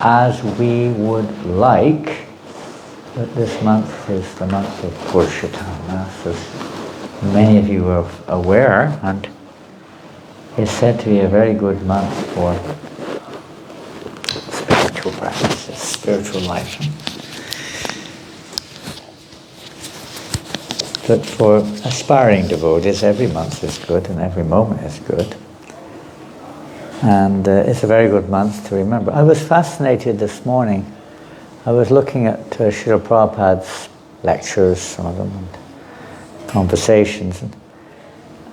as we would like, but this month is the month of Purushottam, as many of you are aware, and is said to be a very good month for spiritual practices, spiritual life. But for aspiring devotees, every month is good and every moment is good. And it's a very good month to remember. I was fascinated this morning. I was looking at Srila Prabhupada's lectures, some of them, and conversations.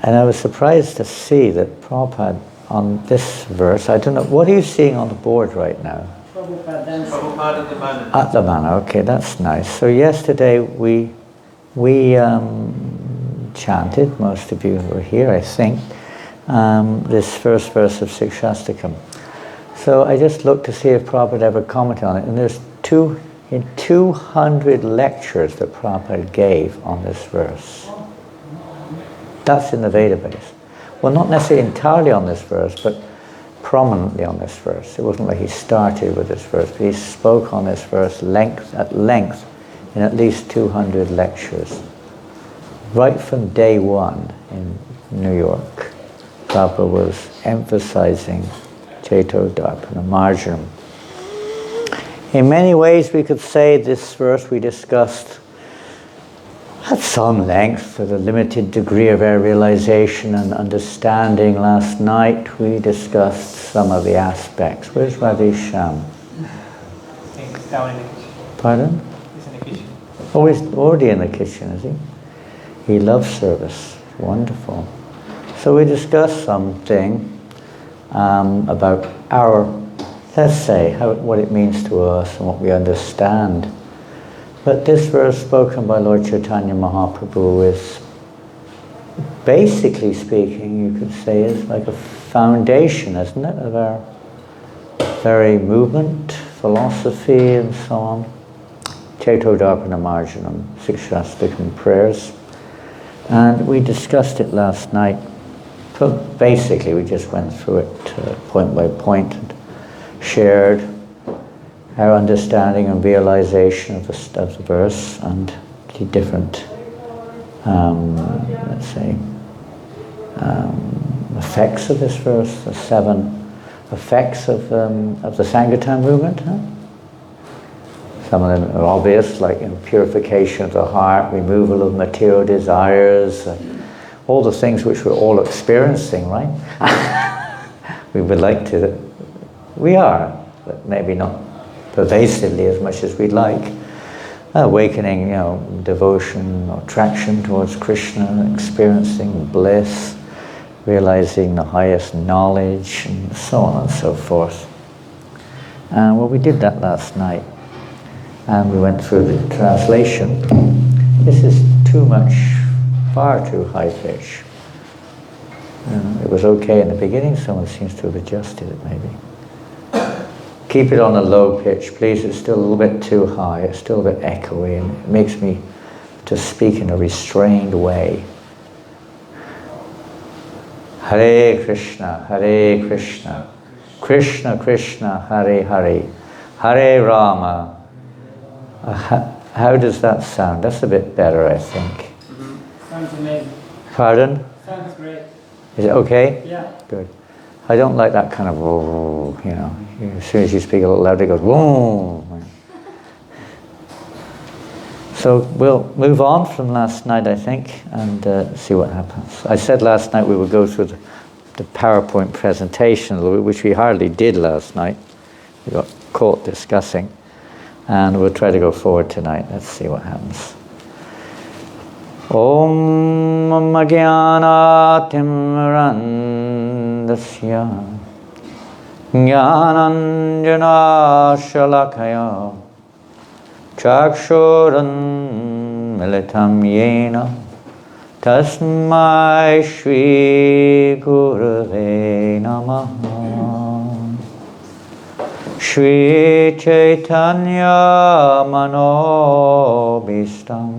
And I was surprised to see that Prabhupada, on this verse, I don't know, what are you seeing on the board right now? Prabhupada at the Mana. At the Mana, okay, that's nice. So yesterday we chanted, most of you were here, I think, this first verse of Siksastakam. So I just looked to see if Prabhupada ever commented on it, and there's 200 lectures that Prabhupada gave on this verse. That's in the Vedabase. Well, not necessarily entirely on this verse, but prominently on this verse. It wasn't like he started with this verse, but he spoke on this verse at length in at least 200 lectures. Right from day one in New York, Prabhupada was emphasizing Chaito Darpana Marjanam. In many ways, we could say this verse we discussed at some length, with a limited degree of our realization and understanding. Last night we discussed some of the aspects. Where's Radhesham? I think down in the kitchen. Pardon? He's in the kitchen. Oh, he's already in the kitchen, is he? He loves service. Wonderful. So we discussed something about our, let's say, what it means to us and what we understand. But this verse spoken by Lord Chaitanya Mahaprabhu is, basically speaking, you could say, is like a foundation, isn't it, of our very movement, philosophy, and so on. Chaito Darpana Marjanam, Siksastakam prayers. And we discussed it last night. So basically, we just went through it point by point and shared our understanding and realization of the verse and the different, let's say, effects of this verse, the 7 effects of the Sankirtan movement. Huh? Some of them are obvious, like purification of the heart, removal of material desires, all the things which we're all experiencing, right? We would like to, we are, but maybe not pervasively as much as we'd like. Awakening, devotion or attraction towards Krishna, experiencing bliss, realizing the highest knowledge, and so on and so forth. Well, we did that last night, and we went through the translation. This is too much, far too high pitch. It was okay in the beginning, someone seems to have adjusted it maybe. Keep it on a low pitch, please. It's still a little bit too high. It's still a bit echoey, and it makes me to speak in a restrained way. Hare Krishna, Krishna Krishna, Hare Hare, Hare Rama. How does that sound? That's a bit better, I think. Sounds amazing. Pardon? Sounds great. Is it okay? Yeah. Good. I don't like that kind of, as soon as you speak a little louder, it goes, whoa. So we'll move on from last night, I think, and see what happens. I said last night we would go through the PowerPoint presentation, which we hardly did last night. We got caught discussing, and we'll try to go forward tonight. Let's see what happens. Om Jnana Timrandasya Jnananjana Shalakaya Chakshuran Militam Yena Tasmai Shri Gurave Namaha Shri Chaitanya Manobhistam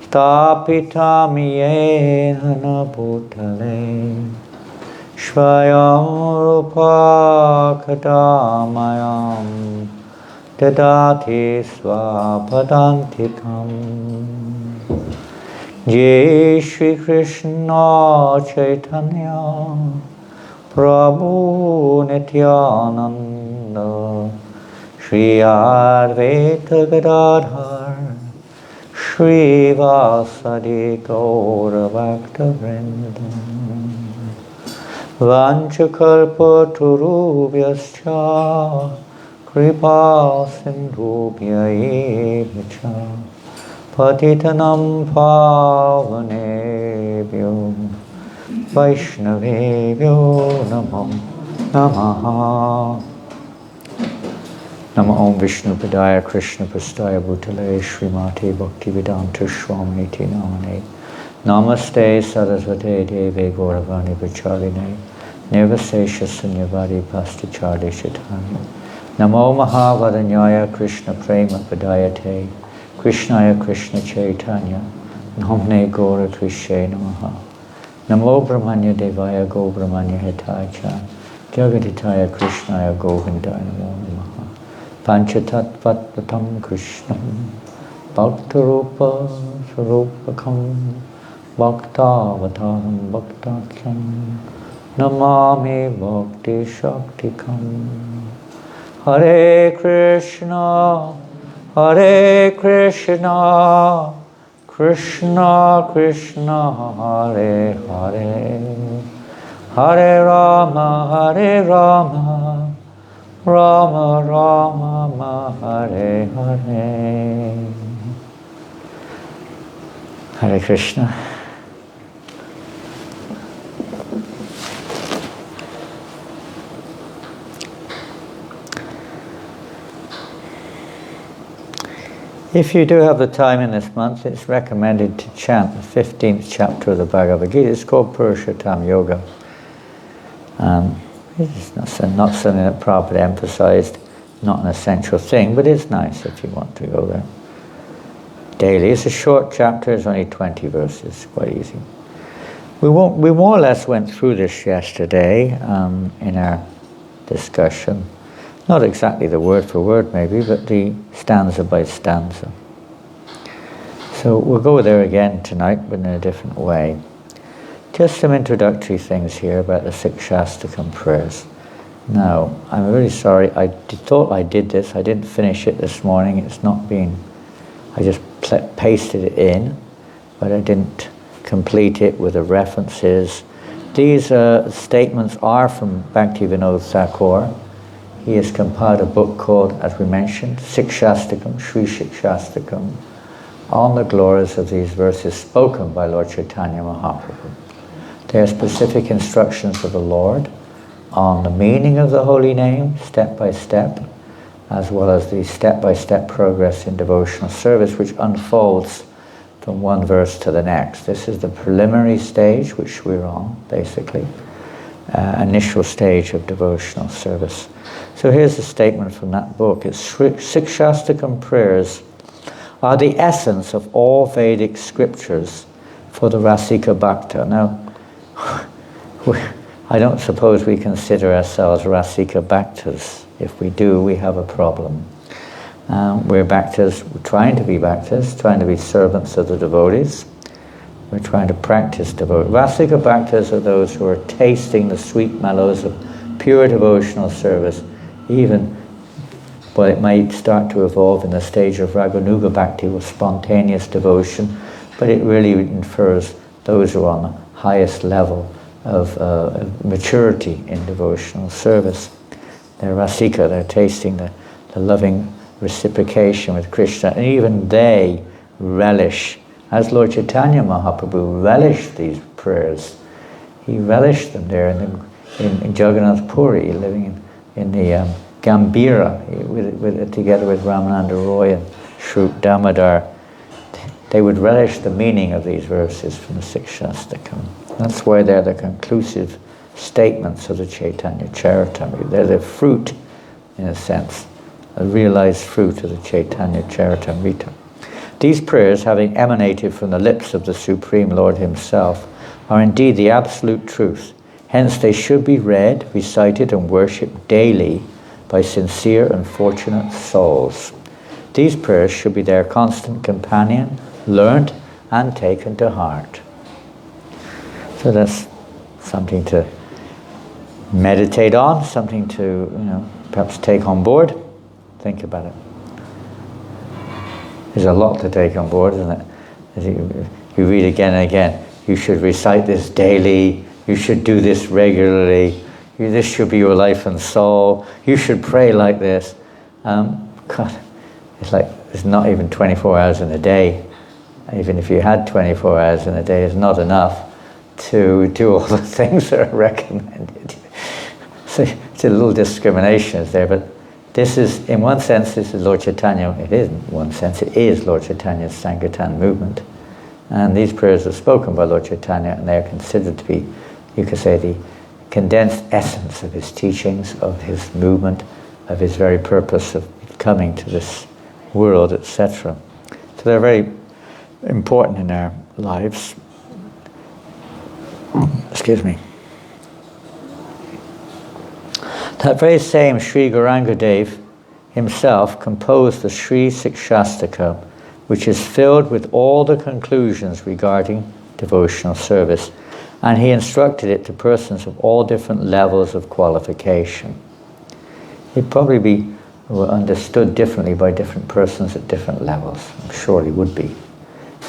Tapitam Yena Bhutale Swayam Rupa Kadamayam Dadati Swapadantikam. Jai Shri Krishna Chaitanya Prabhu Nityananda Shri Advaita Gadadhar Shri Vasadi Gaura Bhakta Vrinda Vanchakalpaturubhyascha Kripa Sindhubhya Evacha Patitanam Pavanebhyo Vaishnavebhyo Namo Namaha. Namo Om Vishnu Padaya Krishna Prastaya Bhutale Srimati Bhaktivedanta Swamiti Namane Namaste Sarasvate Deve Gauravani Vichaline Nirvasesha Sunyavadi Pastichardi Shatanya Namo Mahavadanyaya Krishna Prema Padayate Krishnaya Krishna Chaitanya Namne Gaura Krishe Namaha Namo Brahmanya Devaya Go Brahmanya Hitaya Jagaditaya Krishnaya Govindaya Namo Namaha Panchatatvatvatam Krishnam Bhaktarupa Sarupakam Bhaktavataram Bhaktakyam Namami Bhakti Shaktikam. Hare Krishna Krishna Krishna Hare Hare Hare Rama Rama Rama Hare Hare. Hare Krishna. If you do have the time in this month, it's recommended to chant the 15th chapter of the Bhagavad Gita. It's called Purushottam Yoga. It's not something that Prabhupada emphasized, not an essential thing, but it's nice if you want to go there daily. It's a short chapter, it's only 20 verses, quite easy. We more or less went through this yesterday in our discussion. Not exactly the word for word maybe, but the stanza by stanza. So we'll go there again tonight, but in a different way. Just some introductory things here about the Siksastakam prayers. Now, I'm really sorry, I thought I did this, I didn't finish it this morning, it's not been, I just pasted it in, but I didn't complete it with the references. These statements are from Bhaktivinoda Thakur. He has compiled a book called, as we mentioned, Siksastakam, Sri Siksastakam, on the glories of these verses spoken by Lord Chaitanya Mahaprabhu. They are specific instructions of the Lord on the meaning of the holy name, step by step, as well as the step-by-step progress in devotional service, which unfolds from one verse to the next. This is the preliminary stage, which we're on, basically, initial stage of devotional service. So here's a statement from that book. It's Siksastakam prayers are the essence of all Vedic scriptures for the Rasika Bhakta. Now, I don't suppose we consider ourselves Rasika Bhaktas. If we do, we have a problem. We're Bhaktas, we're trying to be Bhaktas, trying to be servants of the devotees. We're trying to practice devotion. Rasika Bhaktas are those who are tasting the sweet mellows of pure devotional service, even, well, it might start to evolve in the stage of Raganuga Bhakti with spontaneous devotion, but it really infers those who are on the highest level of maturity in devotional service. They're Rasika, they're tasting the loving reciprocation with Krishna, and even they relish, as Lord Chaitanya Mahaprabhu relished these prayers. He relished them there in Jagannath Puri, living in the Gambhira, together with Ramananda Roy and Shrup Damodar. They would relish the meaning of these verses from the Siksastakam. That's why they're the conclusive statements of the Chaitanya Charitamrita. They're the fruit, in a sense, a realized fruit of the Chaitanya Charitamrita. These prayers, having emanated from the lips of the Supreme Lord Himself, are indeed the absolute truth, Hence they should be read, recited and worshipped daily by sincere and fortunate souls. These prayers should be their constant companion, learnt and taken to heart. So that's something to meditate on, something to, perhaps take on board. Think about it. There's a lot to take on board, isn't it? As you read again and again, you should recite this daily, you should do this regularly, this should be your life and soul, you should pray like this. God, it's like there's not even 24 hours in a day. Even if you had 24 hours in a day, it's not enough to do all the things that are recommended. So it's a little discrimination is there, but this is, in one sense, this is Lord Chaitanya. It is, in one sense, it is Lord Chaitanya's Sankirtan movement. And these prayers are spoken by Lord Chaitanya, and they are considered to be, you could say, the condensed essence of his teachings, of his movement, of his very purpose of coming to this world, etc. So they're very important in our lives. Excuse me. That very same Sri Gaurangadev himself composed the Sri Siksastakam, which is filled with all the conclusions regarding devotional service, and he instructed it to persons of all different levels of qualification. It'd probably be understood differently by different persons at different levels. I'm sure it would be.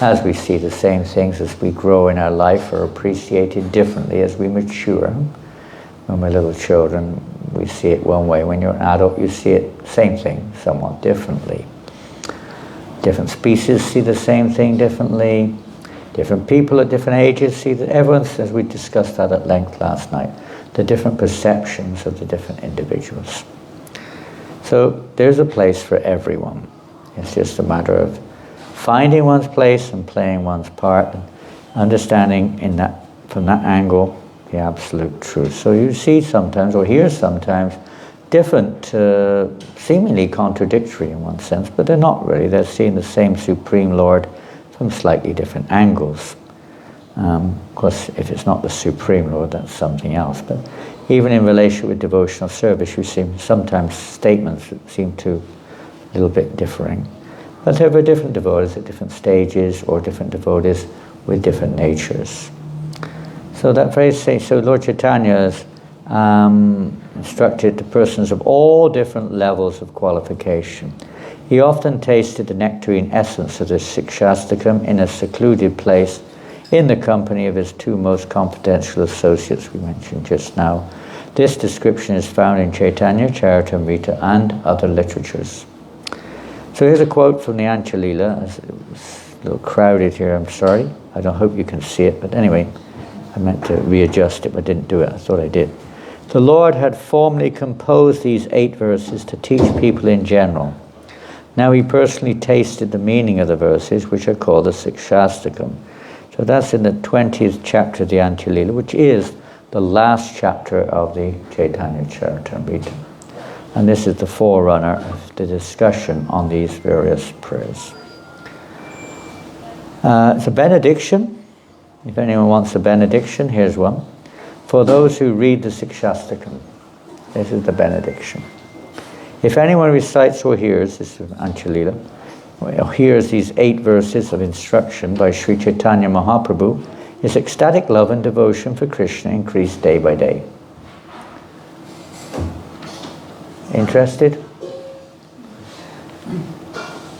As we see the same things as we grow in our life are appreciated differently as we mature. When we're little children, we see it one way. When you're an adult, you see it, same thing, somewhat differently. Different species see the same thing differently. Different people at different ages see that everyone's, as we discussed that at length last night, the different perceptions of the different individuals. So there's a place for everyone. It's just a matter of finding one's place and playing one's part and understanding in that, from that angle, the absolute truth. So you see sometimes, or hear sometimes, different, seemingly contradictory in one sense, but they're not really. They're seeing the same Supreme Lord from slightly different angles. Of course, if it's not the Supreme Lord, that's something else. But even in relation with devotional service, you see sometimes statements that seem to a little bit differing. But there were different devotees at different stages, or different devotees with different natures. So that phrase says, so Lord Chaitanya has instructed the persons of all different levels of qualification. He often tasted the nectarine essence of the Siksastakam in a secluded place in the company of his two most confidential associates we mentioned just now. This description is found in Chaitanya Charitamrita and other literatures. So here's a quote from the Anchalila. It's a little crowded here, I'm sorry. I don't hope you can see it, but anyway, I meant to readjust it, but didn't do it. I thought I did. The Lord had formerly composed these 8 verses to teach people in general. Now he personally tasted the meaning of the verses, which are called the Siksastakam. So that's in the 20th chapter of the Anchalila, which is the last chapter of the Chaitanya Charitamrita. And this is the forerunner of the discussion on these various prayers. It's a benediction. If anyone wants a benediction, here's one. For those who read the Siksastakam, this is the benediction. If anyone recites or hears, this is Anchalila, or hears these 8 verses of instruction by Sri Chaitanya Mahaprabhu, his ecstatic love and devotion for Krishna increase day by day. Interested?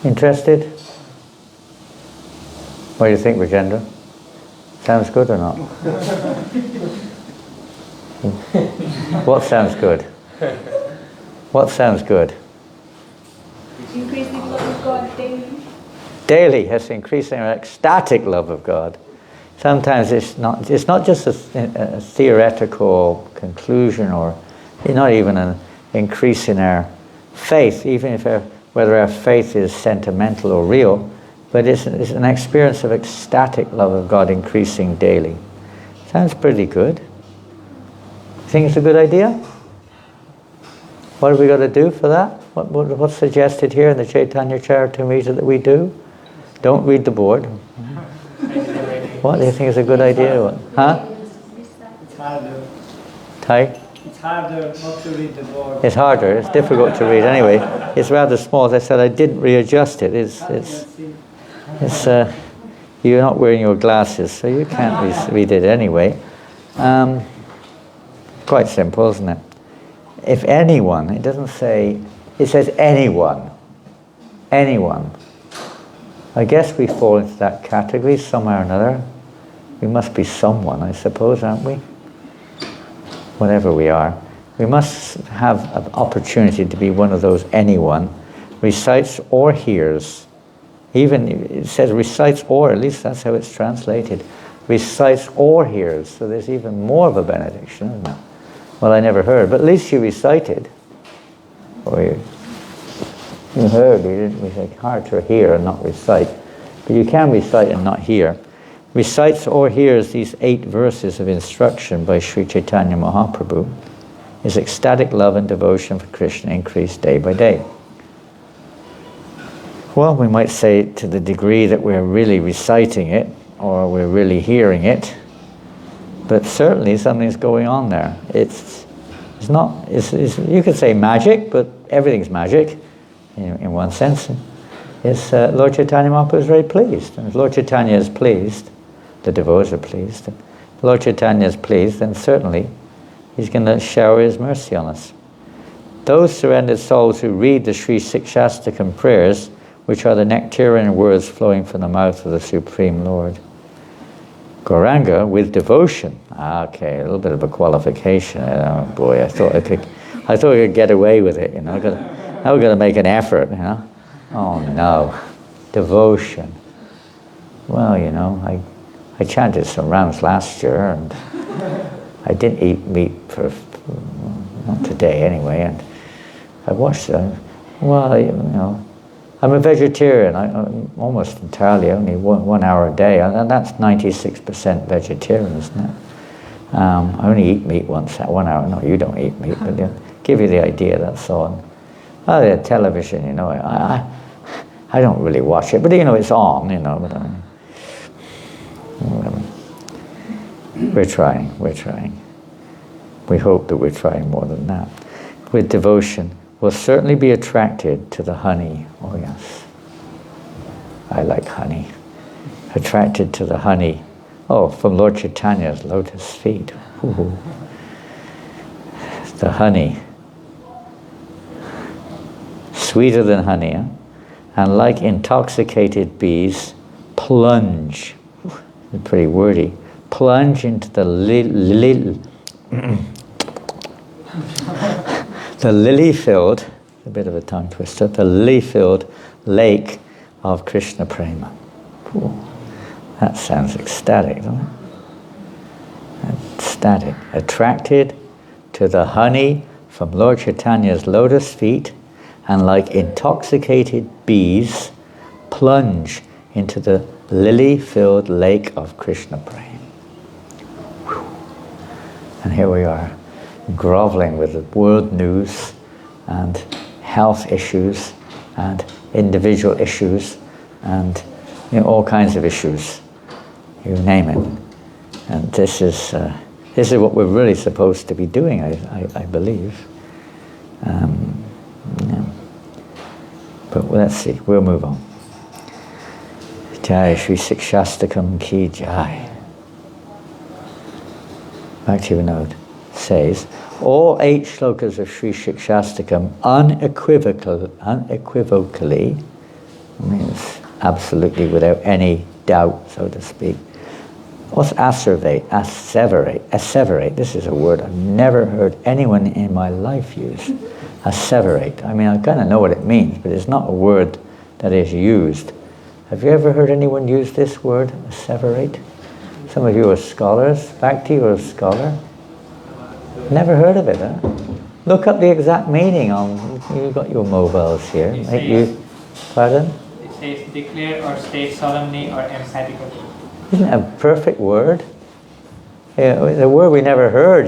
Interested? What do you think, Rajendra? Sounds good or not? What sounds good? What sounds good? Increasing love of God daily. Daily, yes, increasing our ecstatic love of God. Sometimes it's not just a theoretical conclusion, or not even an increase in our faith, even if whether our faith is sentimental or real, but it's an experience of ecstatic love of God increasing daily. Sounds pretty good. You think it's a good idea? What have we got to do for that? What's suggested here in the Chaitanya Charitamrita that we do? Don't read the board. What do you think is a good idea? Huh? It's hard Thai? It's harder not to read the board. It's harder. It's difficult to read anyway. It's rather small. As I said, I didn't readjust it. You're not wearing your glasses, so you can't read it anyway. Quite simple, isn't it? If anyone, it doesn't say, it says anyone. Anyone. I guess we fall into that category somehow or another. We must be someone, I suppose, aren't we? Whatever we are. We must have an opportunity to be one of those anyone, recites or hears. Even it says recites or, at least that's how it's translated. Recites or hears, so there's even more of a benediction, isn't it? Well, I never heard, but at least you recited. Or you heard, you didn't. It's hard to hear and not recite. But you can recite and not hear. Recites or hears these 8 verses of instruction by Sri Chaitanya Mahaprabhu. His ecstatic love and devotion for Krishna increased day by day. Well, we might say to the degree that we're really reciting it, or we're really hearing it, but certainly something's going on there. It's you could say magic, but everything's magic, in one sense. Lord Chaitanya Mahaprabhu is very pleased. And if Lord Chaitanya is pleased, the devotees are pleased. If Lord Chaitanya is pleased, then certainly he's going to shower his mercy on us. Those surrendered souls who read the Sri Siksastakam prayers, which are the nectarian words flowing from the mouth of the Supreme Lord. Gauranga, with devotion. Okay, a little bit of a qualification. Oh boy, I thought I could get away with it, Now we're going to make an effort, Oh no, devotion. Well, I chanted some rounds last year, and I didn't eat meat for, not today anyway, and I watched them. Well, I'm a vegetarian. I'm almost entirely, only 1 hour a day, and that's 96% vegetarian, isn't it? I only eat meat once at 1 hour. No, you don't eat meat, but give you the idea, that's all. The television, I don't really watch it, but it's on, but we're trying. We hope that we're trying more than that. With devotion, we'll certainly be attracted to the honey. Oh yes, I like honey. Attracted to the honey. Oh, from Lord Chaitanya's lotus feet. Ooh. The honey. Sweeter than honey, and like intoxicated bees, plunge. Pretty wordy. Plunge into the the lily-filled, a bit of a tongue twister, the lily-filled lake of Krishna Prema. Ooh, that sounds ecstatic, doesn't it? Ecstatic. Attracted to the honey from Lord Chaitanya's lotus feet, and like intoxicated bees, plunge into the lily-filled lake of Krishna Prema. And here we are, groveling with the world news and health issues and individual issues and all kinds of issues, you name it. And this is what we're really supposed to be doing, I believe. But let's see, we'll move on. Jai Sri Siksastakam ki Jai. Bhaktivinoda says, all 8 shlokas of Sri Siksastakam unequivocally, means absolutely without any doubt, so to speak. What's asseverate? This is a word I've never heard anyone in my life use. Asseverate. I mean, I kind of know what it means, but it's not a word that is used. Have you ever heard anyone use this word, asseverate? Some of you are scholars. Bhakti, you're a scholar. Never heard of it, huh? Look up the exact meaning you've got your mobiles here. Pardon? It says declare or state solemnly or emphatically. Isn't it a perfect word? The word we never heard,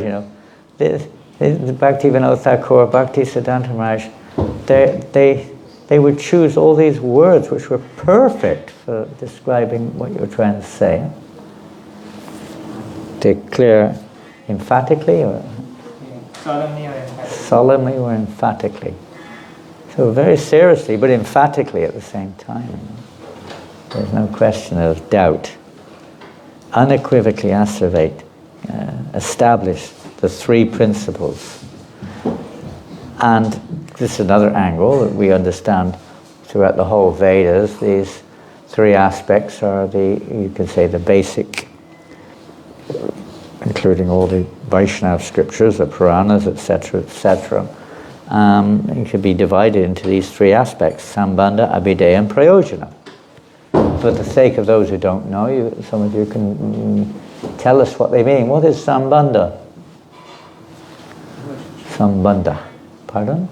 The Bhaktivinoda Thakur, Bhakti Siddhanta Maharaj, they would choose all these words which were perfect for describing what you're trying to say. Declare emphatically, or Solemnly or emphatically? Solemnly or emphatically. So very seriously, but emphatically at the same time. There's no question of doubt. Unequivocally asseverate, establish the three principles. And this is another angle that we understand throughout the whole Vedas. These three aspects are you can say, the basic, including all the Vaishnava scriptures, the Puranas, etc., etc. It could be divided into these three aspects: Sambandha, Abhideya, and Prayojana. For the sake of those who don't know, some of you can tell us what they mean. What is Sambandha? Sambandha. Pardon?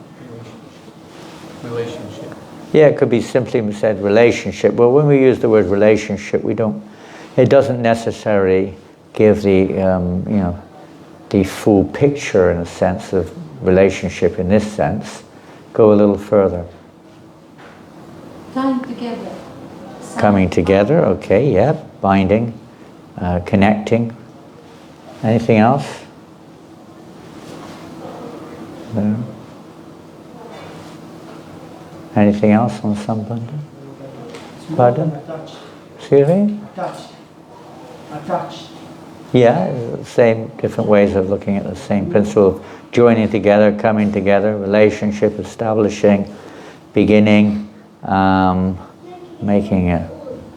Relationship. Yeah, it could be simply said relationship. Well, when we use the word relationship, it doesn't necessarily give the full picture in a sense of relationship in this sense. Go a little further. Coming together. Coming together, okay, yeah. Binding, connecting. Anything else? No. Anything else on Sambandha? Pardon? Excuse me? Attached. Yeah, same, different ways of looking at the same principle of joining together, coming together, relationship, establishing, beginning, making a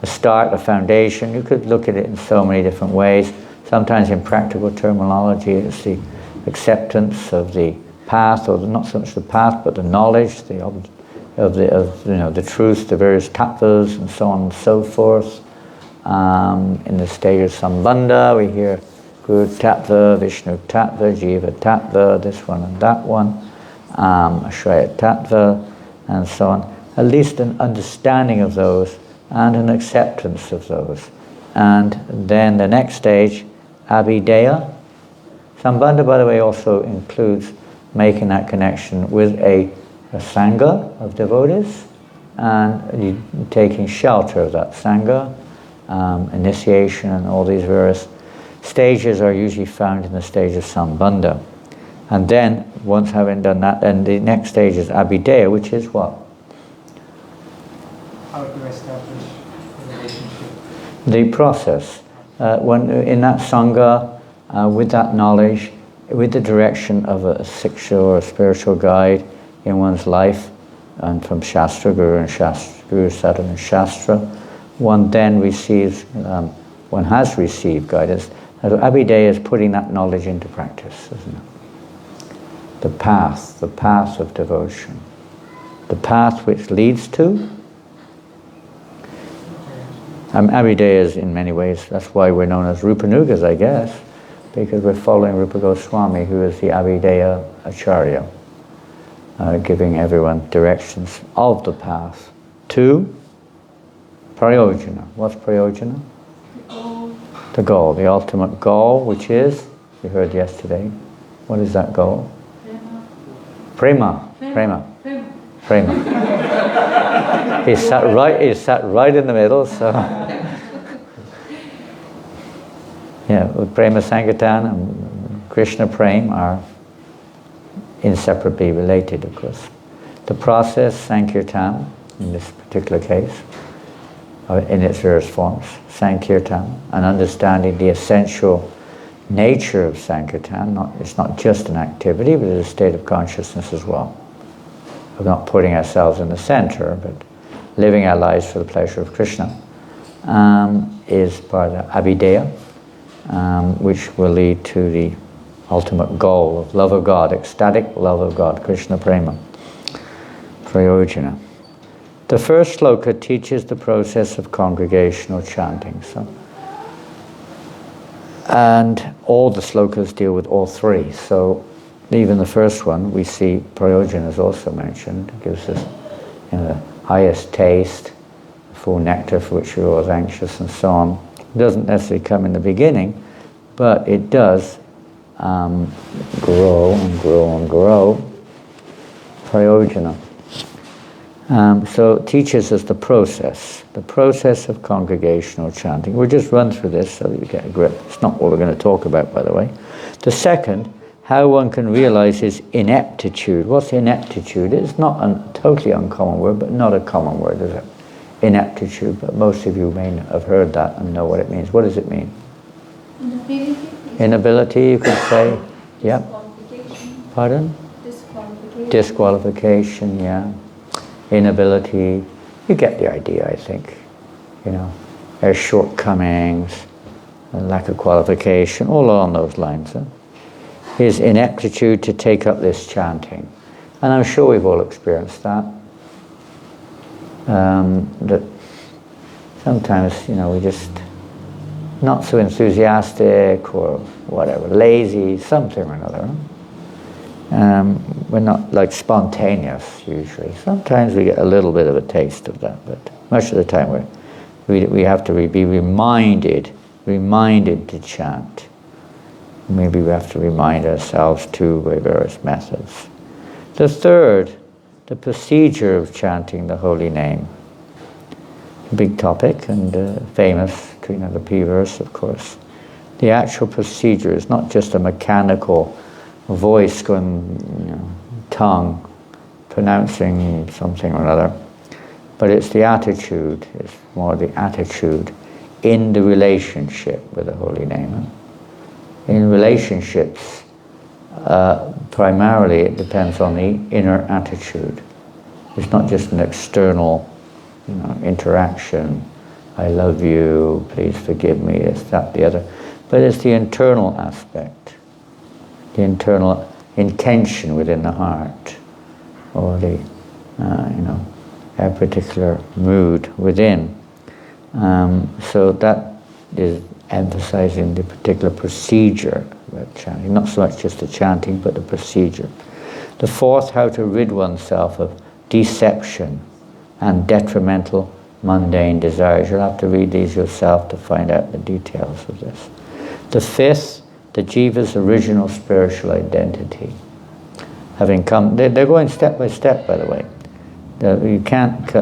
start, a foundation. You could look at it in so many different ways. Sometimes in practical terminology, it's the acceptance of the path, or not so much the path, but the knowledge, of the truth, the various tattvas, and so on and so forth. In the stage of Sambandha, we hear Guru Tattva, Vishnu Tattva, Jiva Tattva, this one and that one, Ashraya Tattva, and so on. At least an understanding of those and an acceptance of those. And then the next stage, Abhideya. Sambandha, by the way, also includes making that connection with a sangha of devotees and you taking shelter of that sangha. Initiation and all these various stages are usually found in the stage of Sambandha. And then, once having done that, then the next stage is Abhideya, which is what? How to establish a relationship. The process. When in that sangha, with that knowledge, with the direction of a siksha or a spiritual guide in one's life, and from Shastra, Guru and Shastra, Guru, Sadhana and Shastra, one then receives, one has received guidance. Abhideya is putting that knowledge into practice, isn't it? The path of devotion. The path which leads to. Abhideya is in many ways, that's why we're known as Rupanugas, I guess, because we're following Rupa Goswami, who is the Abhideya Acharya, giving everyone directions of the path to Prayojana. What's Prayojana? The goal, the ultimate goal, which is, we heard yesterday, what is that goal? Prema. He sat right in the middle, so yeah, with Prema Sankirtan and Krishna Prem are inseparably related, of course. The process, Sankirtan, in this particular case, in its various forms, Sankirtan, and understanding the essential nature of Sankirtan. It's not just an activity, but it's a state of consciousness as well. Of not putting ourselves in the center, but living our lives for the pleasure of Krishna, is part of Abhideya, which will lead to the ultimate goal of love of God, ecstatic love of God, Krishna Prema, Prayojana. The first sloka teaches the process of congregational chanting. And all the slokas deal with all three. So even the first one, we see Prayojana is also mentioned. It gives us the highest taste, full nectar for which we're always anxious, and so on. It doesn't necessarily come in the beginning, but it does grow and grow and grow. Prayojana. So it teaches us the process of congregational chanting. We'll just run through this so that you get a grip. It's not what we're going to talk about, by the way. The second how one can realize his ineptitude. What's ineptitude? It's not a totally uncommon word, but not a common word, is it? Ineptitude, but most of you may have heard that and know what it means. What does it mean? Inability. Inability, you could say. Yep. Disqualification. Pardon? Disqualification. Disqualification, yeah. Inability. You get the idea, I think. You know, there's shortcomings, a lack of qualification, all along those lines. His ineptitude to take up this chanting. And I'm sure we've all experienced that. That sometimes, you know, we just not so enthusiastic or whatever, lazy, something or another. We're not like spontaneous usually. Sometimes we get a little bit of a taste of that, but most of the time we have to be reminded to chant. Maybe we have to remind ourselves too by various methods. The third, the procedure of chanting the holy name. A big topic and famous, you know, the P verse, of course. The actual procedure is not just a mechanical voice going, you know, tongue, pronouncing something or another, but it's the attitude, it's more the attitude in the relationship with the holy name. In relationships, primarily it depends on the inner attitude. It's not just an external, you know, interaction. I love you, please forgive me, it's that, the other. But it's the internal aspect, the internal intention within the heart, or the, you know, a particular mood within. So that is emphasizing the particular procedure about chanting, not so much just the chanting, but the procedure. The fourth, how to rid oneself of deception and detrimental mundane desires. You'll have to read these yourself to find out the details of this. The fifth, the jiva's original spiritual identity. Having come, they're going step by step, by the way. You can't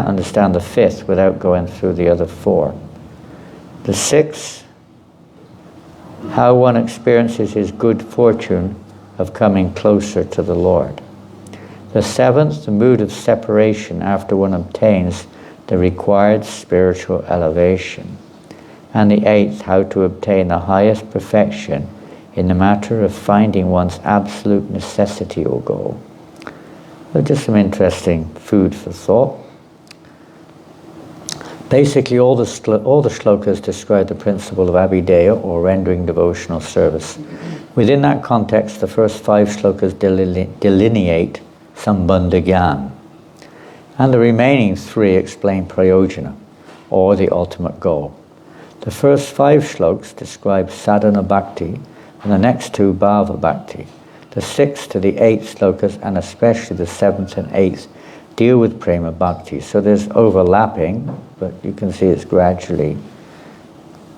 understand the fifth without going through the other four. The sixth, how one experiences his good fortune of coming closer to the Lord. The seventh, the mood of separation after one obtains the required spiritual elevation. And the eighth, how to obtain the highest perfection in the matter of finding one's absolute necessity or goal. So just some interesting food for thought. Basically, all the shlokas describe the principle of abhideya, or rendering devotional service. Within that context, the first 5 shlokas delineate sambandha gyan, and the remaining 3 explain prayojana, or the ultimate goal. The first 5 shlokas describe sadhana bhakti, and the next 2 bhava bhakti. The 6th to the 8th shlokas, and especially the 7th and 8th, deal with prema bhakti. So there's overlapping, but you can see it's gradually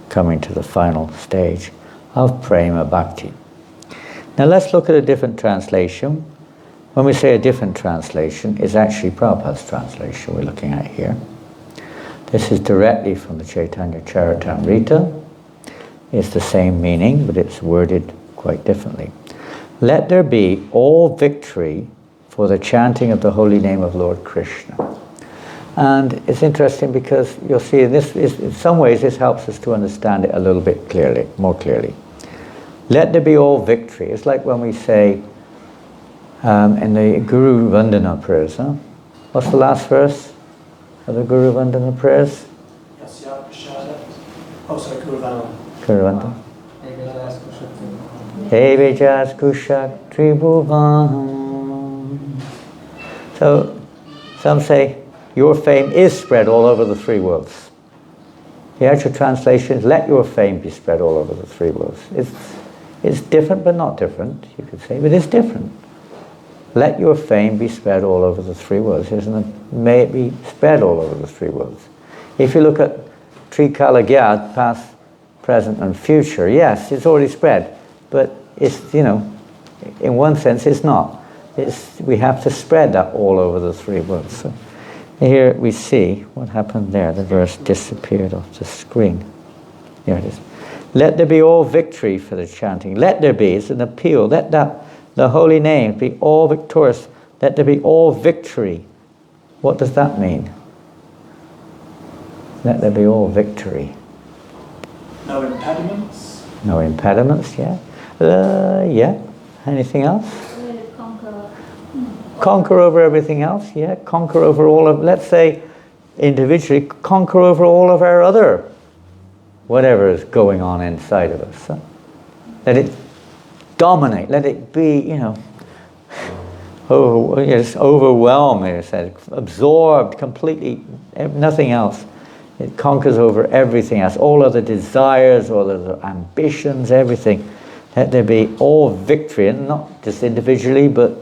coming to the final stage of prema bhakti. Now let's look at a different translation. When we say a different translation, it's actually Prabhupada's translation we're looking at here. This is directly from the Chaitanya Charitamrita. It's the same meaning, but it's worded quite differently. Let there be all victory for the chanting of the holy name of Lord Krishna. And it's interesting because you'll see in some ways this helps us to understand it a little bit more clearly. Let there be all victory. It's like when we say in the Guru Vandana prayers. What's the last verse of the Guru Vandana prayers? Guru Vandana. Guru Vandana. Evejas kushat tribhuvan. So some say your fame is spread all over the 3 worlds. The actual translation is let your fame be spread all over the 3 worlds. It's different but not different, you could say, but it's different. Let your fame be spread all over the 3 worlds, isn't it? May it be spread all over the 3 worlds. If you look at Trikala Gyat, past, present and future, yes, it's already spread. But it's, you know, in one sense it's not. We have to spread that all over the 3 worlds. So here we see what happened there. The verse disappeared off the screen. Here it is. Let there be all victory for the chanting. Let there be, it's an appeal. Let that, the holy name be all victorious. Let there be all victory. What does that mean? Let there be all victory. No impediments. No impediments, yeah. Yeah. Anything else? Let it conquer. Conquer over everything else, yeah. Conquer over all of, let's say, individually, conquer over all of our other, whatever is going on inside of us. Huh? Let it dominate. Let it be, just overwhelm, it said, absorbed completely, nothing else. It conquers over everything else, all other desires, all other ambitions, everything. Let there be all victory, and not just individually, but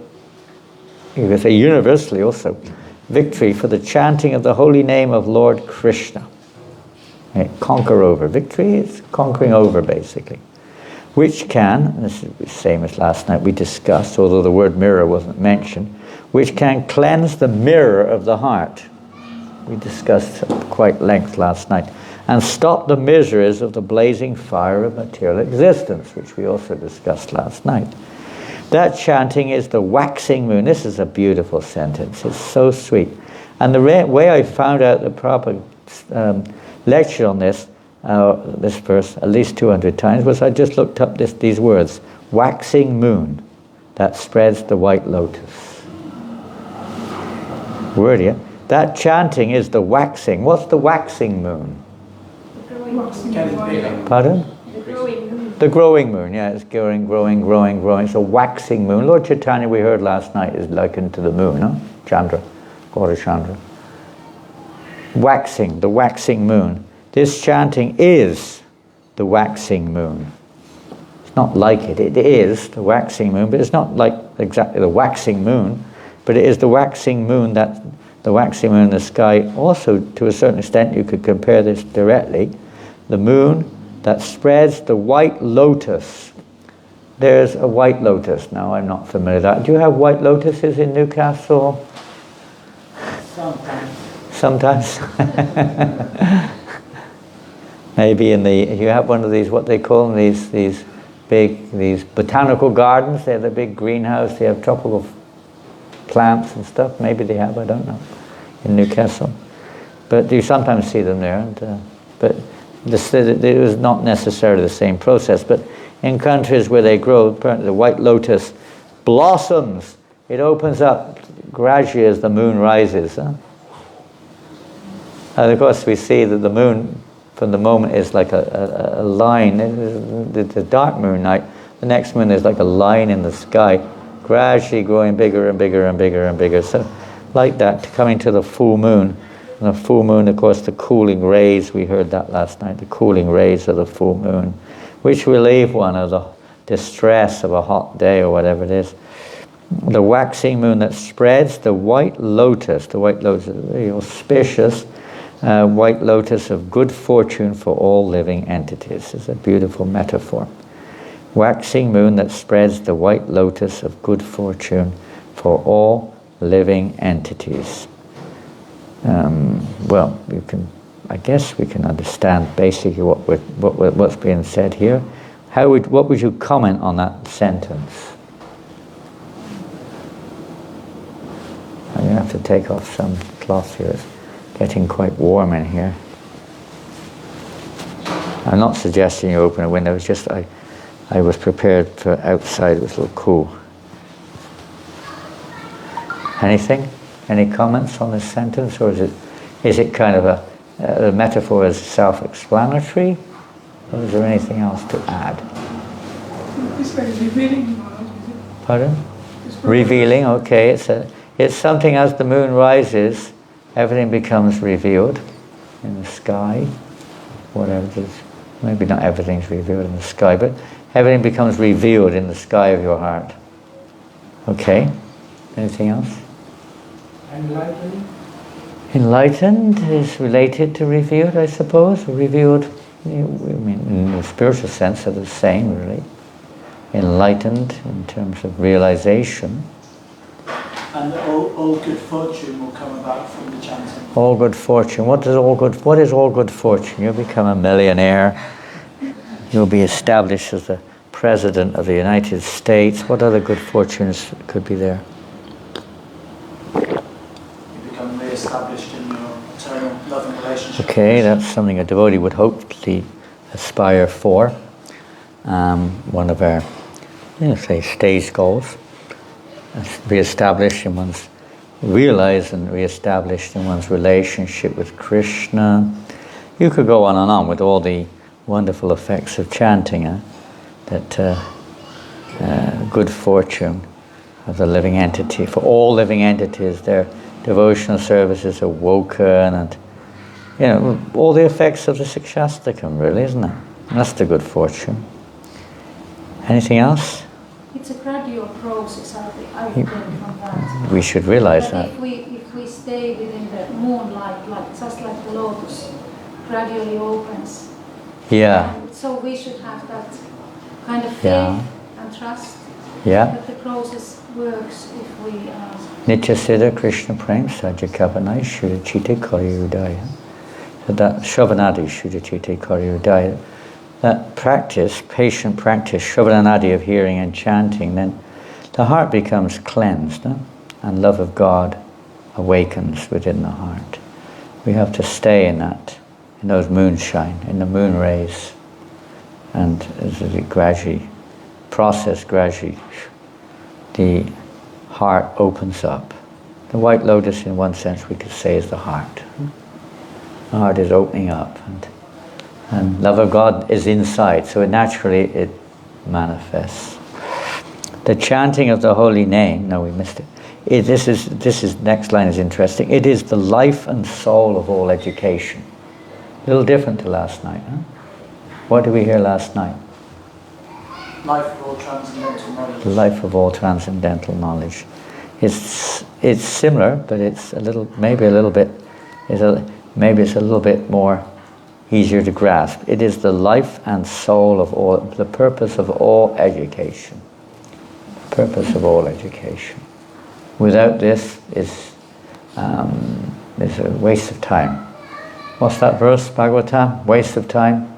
you could say universally also. Victory for the chanting of the holy name of Lord Krishna. Right? Conquer over. Victory is conquering over, basically. Which can, this is the same as last night we discussed, although the word mirror wasn't mentioned, which can cleanse the mirror of the heart. We discussed at quite length last night. And stop the miseries of the blazing fire of material existence, which we also discussed last night. That chanting is the waxing moon. This is a beautiful sentence. It's so sweet. And the way I found out the proper lecture on this verse at least 200 times was I just looked up these words. Waxing moon that spreads the white lotus. Word here. That chanting is the waxing. What's the waxing moon? Getting bigger. Pardon? The growing moon. The growing moon, yeah, it's growing. It's a waxing moon. Lord Chaitanya, we heard last night, is likened to the moon, huh? Chandra, Gaura Chandra. Waxing, the waxing moon. This chanting is the waxing moon. It's not like it. It is the waxing moon, but it's not like exactly the waxing moon, but it is the waxing moon that the waxing moon in the sky. Also, to a certain extent, you could compare this directly. The moon that spreads the white lotus. There's a white lotus. Now, I'm not familiar with that. Do you have white lotuses in Newcastle? Sometimes. Maybe you have one of these, what they call them, these botanical gardens. They have the big greenhouse. They have tropical plants and stuff. Maybe they have, I don't know, in Newcastle. But you sometimes see them there. But it was not necessarily the same process. But in countries where they grow, the white lotus blossoms. It opens up gradually as the moon rises. Huh? And of course we see that the moon, from the moment, is like a line. The dark moon night, the next moon is like a line in the sky, gradually growing bigger and bigger and bigger and bigger. So like that, coming to the full moon. And the full moon, of course, the cooling rays, we heard that last night, the cooling rays of the full moon, which relieve one of the distress of a hot day or whatever it is. The waxing moon that spreads the white lotus, very auspicious white lotus of good fortune for all living entities. It's a beautiful metaphor. Waxing moon that spreads the white lotus of good fortune for all living entities. Well, I guess we can understand basically what's being said here. What would you comment on that sentence? I'm going to have to take off some cloth here. It's getting quite warm in here. I'm not suggesting you open a window. It's just I was prepared for outside. It was a little cool. Anything? Any comments on this sentence, or is it kind of a metaphor is self-explanatory, or is there anything else to add? It's like revealing knowledge, is it? Pardon? Revealing, okay. It's something as the moon rises, everything becomes revealed in the sky, whatever it is. Maybe not everything's revealed in the sky, but everything becomes revealed in the sky of your heart. Okay. Anything else? Enlightened is related to revealed, I suppose. Revealed, in the spiritual sense, they're the same, really. Enlightened in terms of realization. And all good fortune will come about from the chanting. All good fortune. What is all good fortune? You become a millionaire. You'll be established as the President of the United States. What other good fortunes could be there? You become re-established in your eternal loving relationship. Okay, that's something a devotee would hopefully aspire for. One of our, say, stage goals. Re-established in one's, realized and re-established in one's relationship with Krishna. You could go on and on with all the wonderful effects of chanting, that good fortune of the living entity. For all living entities, their devotional services are woken, and all the effects of the Siksastakam, really, isn't it? And that's the good fortune. Anything else? It's a gradual process, I get from that. We should realize But that. if we stay within the moonlight, just like the lotus gradually opens. Yeah. And so we should have that kind of faith Yeah. and trust Yeah. that the process works if we... Nityasiddha Krishna Prem Sajakavanai Shudachite Karyudaya. So that Shravanadi Shudachite Karyudaya. That practice, patient practice, Shravanadi of hearing and chanting, then the heart becomes cleansed, and love of God awakens within the heart. We have to stay in that, in those moonshine, in the moon rays, and as it gradually, the heart opens up. The white lotus, in one sense, we could say, is the heart. The heart is opening up, and love of God is inside, so naturally it manifests. The chanting of the holy name, no, we missed it. This is next line is interesting. It is the life and soul of all education. A little different to last night, huh? What did we hear last night? Life of all transcendental knowledge. The life of all transcendental knowledge. It's similar, but it's maybe it's a little bit more easier to grasp. It is the life and soul of all, the purpose of all education. The purpose of all education. Without this is a waste of time. What's that verse, Bhagavatam? Waste of time?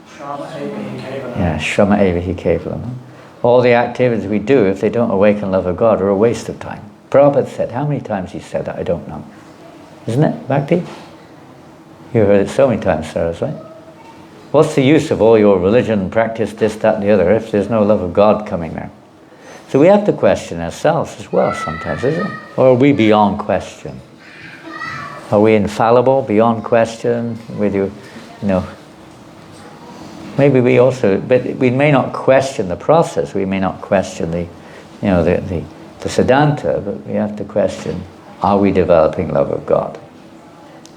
Shrama Evahi Kevalam. Yeah, Shrama Evahi Kevalam. All the activities we do, if they don't awaken love of God, are a waste of time. Prabhupada said, how many times he said that, I don't know. Isn't it, Bhakti? You heard it so many times, Saraswati. What's the use of all your religion, practice, this, that, and the other, if there's no love of God coming there? So we have to question ourselves as well sometimes, isn't it? Or are we beyond question? Are we infallible, beyond question? Maybe we also, but we may not question the process, we may not question the Siddhanta, but we have to question, are we developing love of God?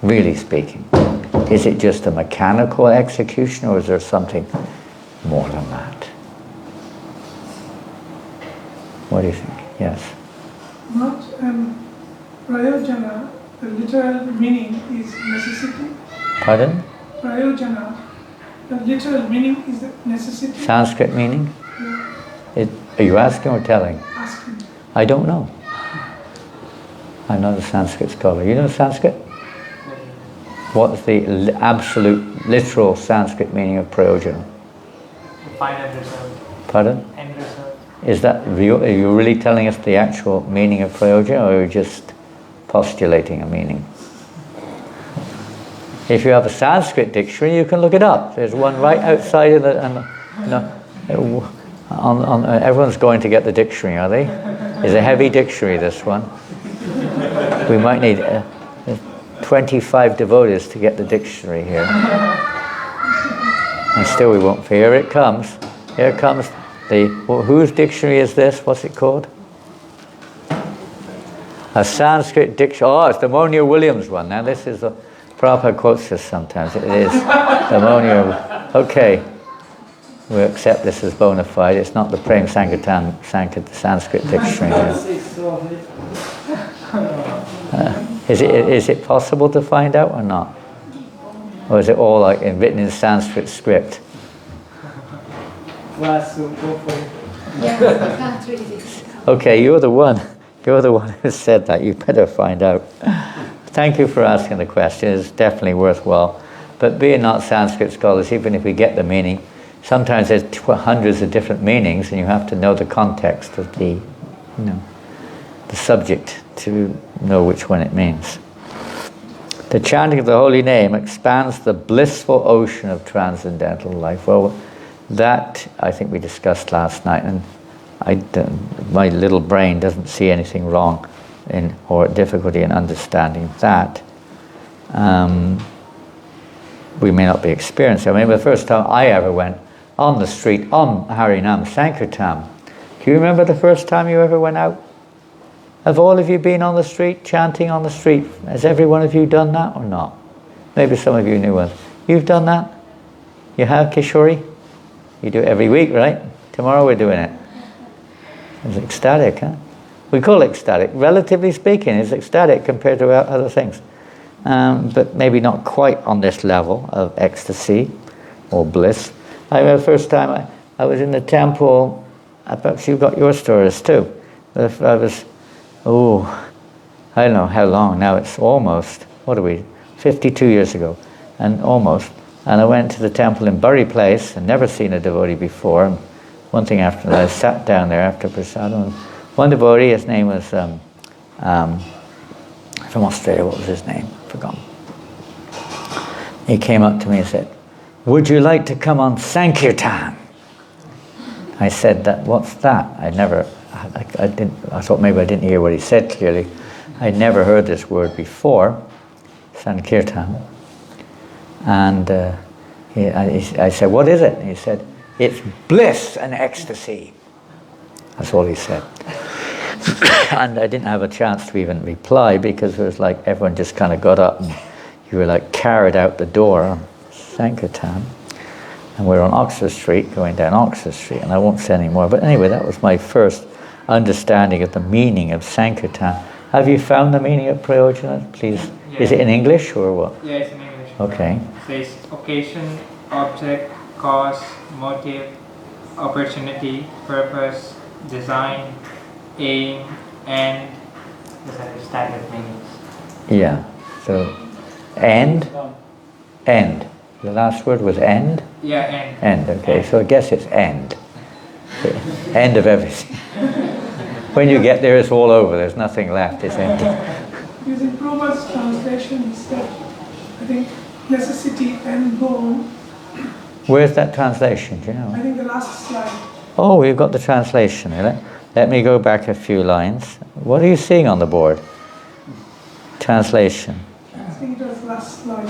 Really speaking. Is it just a mechanical execution, or is there something more than that? What do you think? Yes? Not prayojana, the literal meaning is necessity. Pardon? Prayojana, the literal meaning is the necessity. Sanskrit meaning? Yeah, Are you asking or telling? asking. I don't know. I'm not a Sanskrit scholar. You know Sanskrit? What's the absolute, literal Sanskrit meaning of prayojana? Find and reserve. Pardon? And reserve. Is that real? Are you really telling us the actual meaning of prayojana, or are you just postulating a meaning? If you have a Sanskrit dictionary, you can look it up. There's one right outside of everyone's going to get the dictionary, are they? It's a heavy dictionary, this one. We might need 25 devotees to get the dictionary here. And still we won't. Here it comes. Here comes whose dictionary is this? What's it called? A Sanskrit dictionary. Oh, it's the Monier Williams one. Now this is Prabhupada quotes this sometimes. It is the Monier. Okay. We accept this as bona fide. It's not the Prem Sanskrit dictionary. Is it possible to find out or not? Or is it all written in Sanskrit script? Vasu, go for it. Yeah, I can't read it. Okay, you're the one who said that. You better find out. Thank you for asking the question. It's definitely worthwhile. But being not Sanskrit scholars, even if we get the meaning, sometimes there's hundreds of different meanings, and you have to know the context of the subject to know which one it means. The chanting of the holy name expands the blissful ocean of transcendental life. Well, that I think we discussed last night, and my little brain doesn't see anything wrong or difficulty in understanding that. We may not be experienced. I remember the first time I ever went on the street on Harinam Sankirtan. Do you remember the first time you ever went out? Have all of you been on the street, chanting on the street? Has every one of you done that or not? Maybe some of you new ones. You've done that? You have, Kishori? You do it every week, right? Tomorrow we're doing it. It's ecstatic, huh? We call it ecstatic. Relatively speaking, it's ecstatic compared to other things. But maybe not quite on this level of ecstasy or bliss. I remember the first time I was in the temple, perhaps you've got your stories too. I was, I don't know how long, now it's almost, 52 years ago, and almost. And I went to the temple in Bury Place, and never seen a devotee before. And one thing after that, I sat down there after prasadam. One devotee, his name was from Australia, what was his name? Forgotten. He came up to me and said, "Would you like to come on Sankirtan?" I said, "What's that?" I thought maybe I didn't hear what he said clearly. I'd never heard this word before, Sankirtan. And I said, "What is it?" And he said, "It's bliss and ecstasy." That's all he said. And I didn't have a chance to even reply, because it was like everyone just kind of got up and you were like carried out the door on Sankirtan. And we're on Oxford Street, going down Oxford Street, and I won't say any more. But anyway, that was my first understanding of the meaning of Sankirtan. Have you found the meaning of Prayojana, please? Yeah. Is it in English or what? Yeah, it's in English. Okay. It says occasion, object, cause, motive, opportunity, purpose, design, aim, end. Those are the standard meanings. Yeah. So, end. The last word was end? Yeah, end. End, okay. So I guess it's end. The end of everything. When you get there, it's all over. There's nothing left. It's empty. Using Prabhupada's translation instead, I think necessity and goal. Where's that translation? Do you know? I think the last slide. Oh, we've got the translation. Let me go back a few lines. What are you seeing on the board? Translation. I think it was last slide.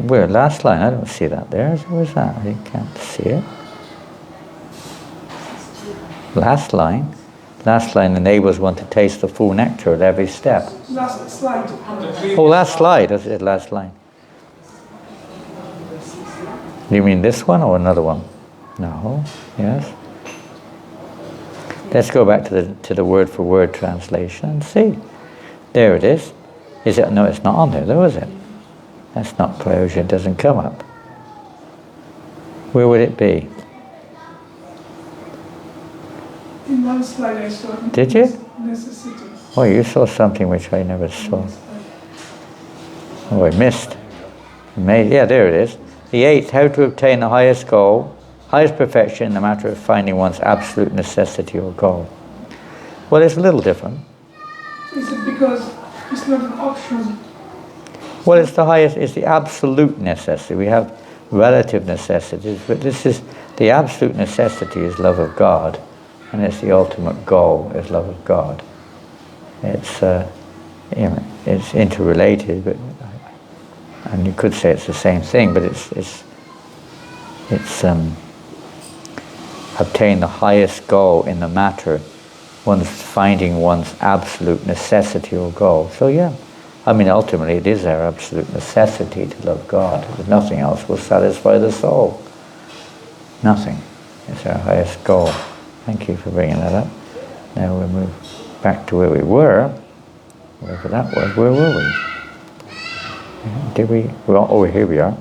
Where? Last line? I don't see that there. Where's that? I can't see it. Last line. Last line enables one to taste the full nectar at every step. Last slide. Oh, last slide. I said last line. You mean this one or another one? No. Yes. Let's go back to the word for word translation and see. There it is. Is it? No, it's not on there, though, is it? That's not Prayojana. It doesn't come up. Where would it be? In one slide I saw. Did you? Necessity. Oh, you saw something which I never saw. Oh, I missed. Yeah, there it is. The 8th, how to obtain the highest goal, highest perfection in the matter of finding one's absolute necessity or goal. Well, it's a little different. So is it because it's not an option? Well, it's the highest, it's the absolute necessity. We have relative necessities, but this is, the absolute necessity is love of God, and it's the ultimate goal is love of God. It's, it's interrelated, but, and you could say it's the same thing, but it's obtain the highest goal in the matter, one's finding one's absolute necessity or goal. So yeah, I mean, ultimately it is our absolute necessity to love God. Nothing else will satisfy the soul. Nothing. It's our highest goal. Thank you for bringing that up. Now we'll move back to where we were, wherever that was. Where were we? Did we? Well, oh, here we are.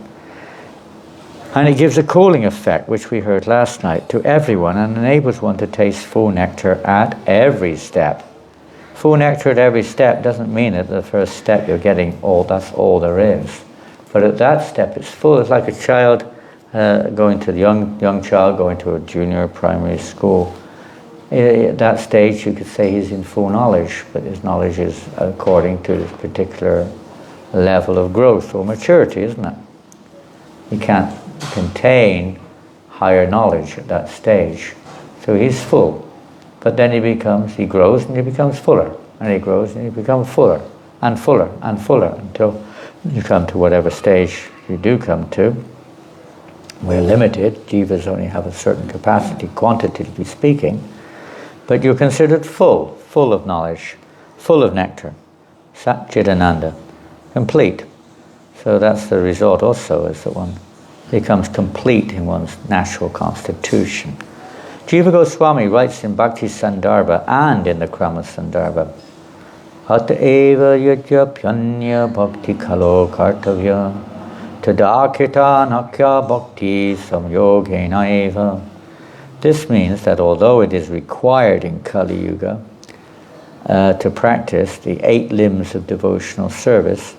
And it gives a cooling effect, which we heard last night, to everyone and enables one to taste full nectar at every step. Full nectar at every step doesn't mean that the first step you're getting all, that's all there is. But at that step it's full. It's like a child going to the young child going to a junior primary school. At that stage, you could say he's in full knowledge, but his knowledge is according to this particular level of growth or maturity, isn't it? He can't contain higher knowledge at that stage, so he's full. But then he grows and he becomes fuller, and he grows and he becomes fuller and fuller and fuller until you come to whatever stage you do come to. We're limited. Jivas only have a certain capacity, quantitatively speaking. But you're considered full of knowledge, full of nectar, Sat Chidananda, complete. So that's the result also, is that one becomes complete in one's natural constitution. Jiva Goswami writes in Bhakti Sandarbha and in the Krama Sandarbha, Hata eva yajya pyanya bhakti kalo kartavya tadakita nakya bhakti samyogena eva. This means that although it is required in Kali Yuga to practice the 8 limbs of devotional service,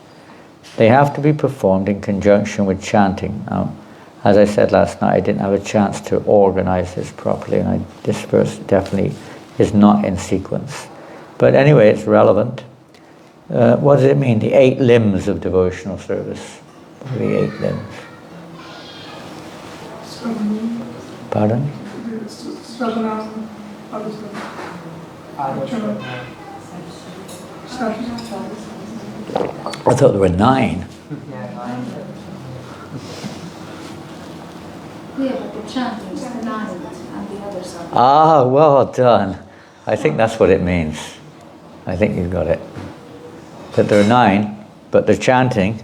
they have to be performed in conjunction with chanting. Now, as I said last night, I didn't have a chance to organize this properly, and this verse definitely is not in sequence. But anyway, it's relevant. What does it mean, the 8 limbs of devotional service? What are the 8 limbs? Pardon? I thought there were 9. Yeah, but the chanting is the 9 and the others are. Ah, well done. I think that's what it means. I think you've got it. That there are 9, but the chanting,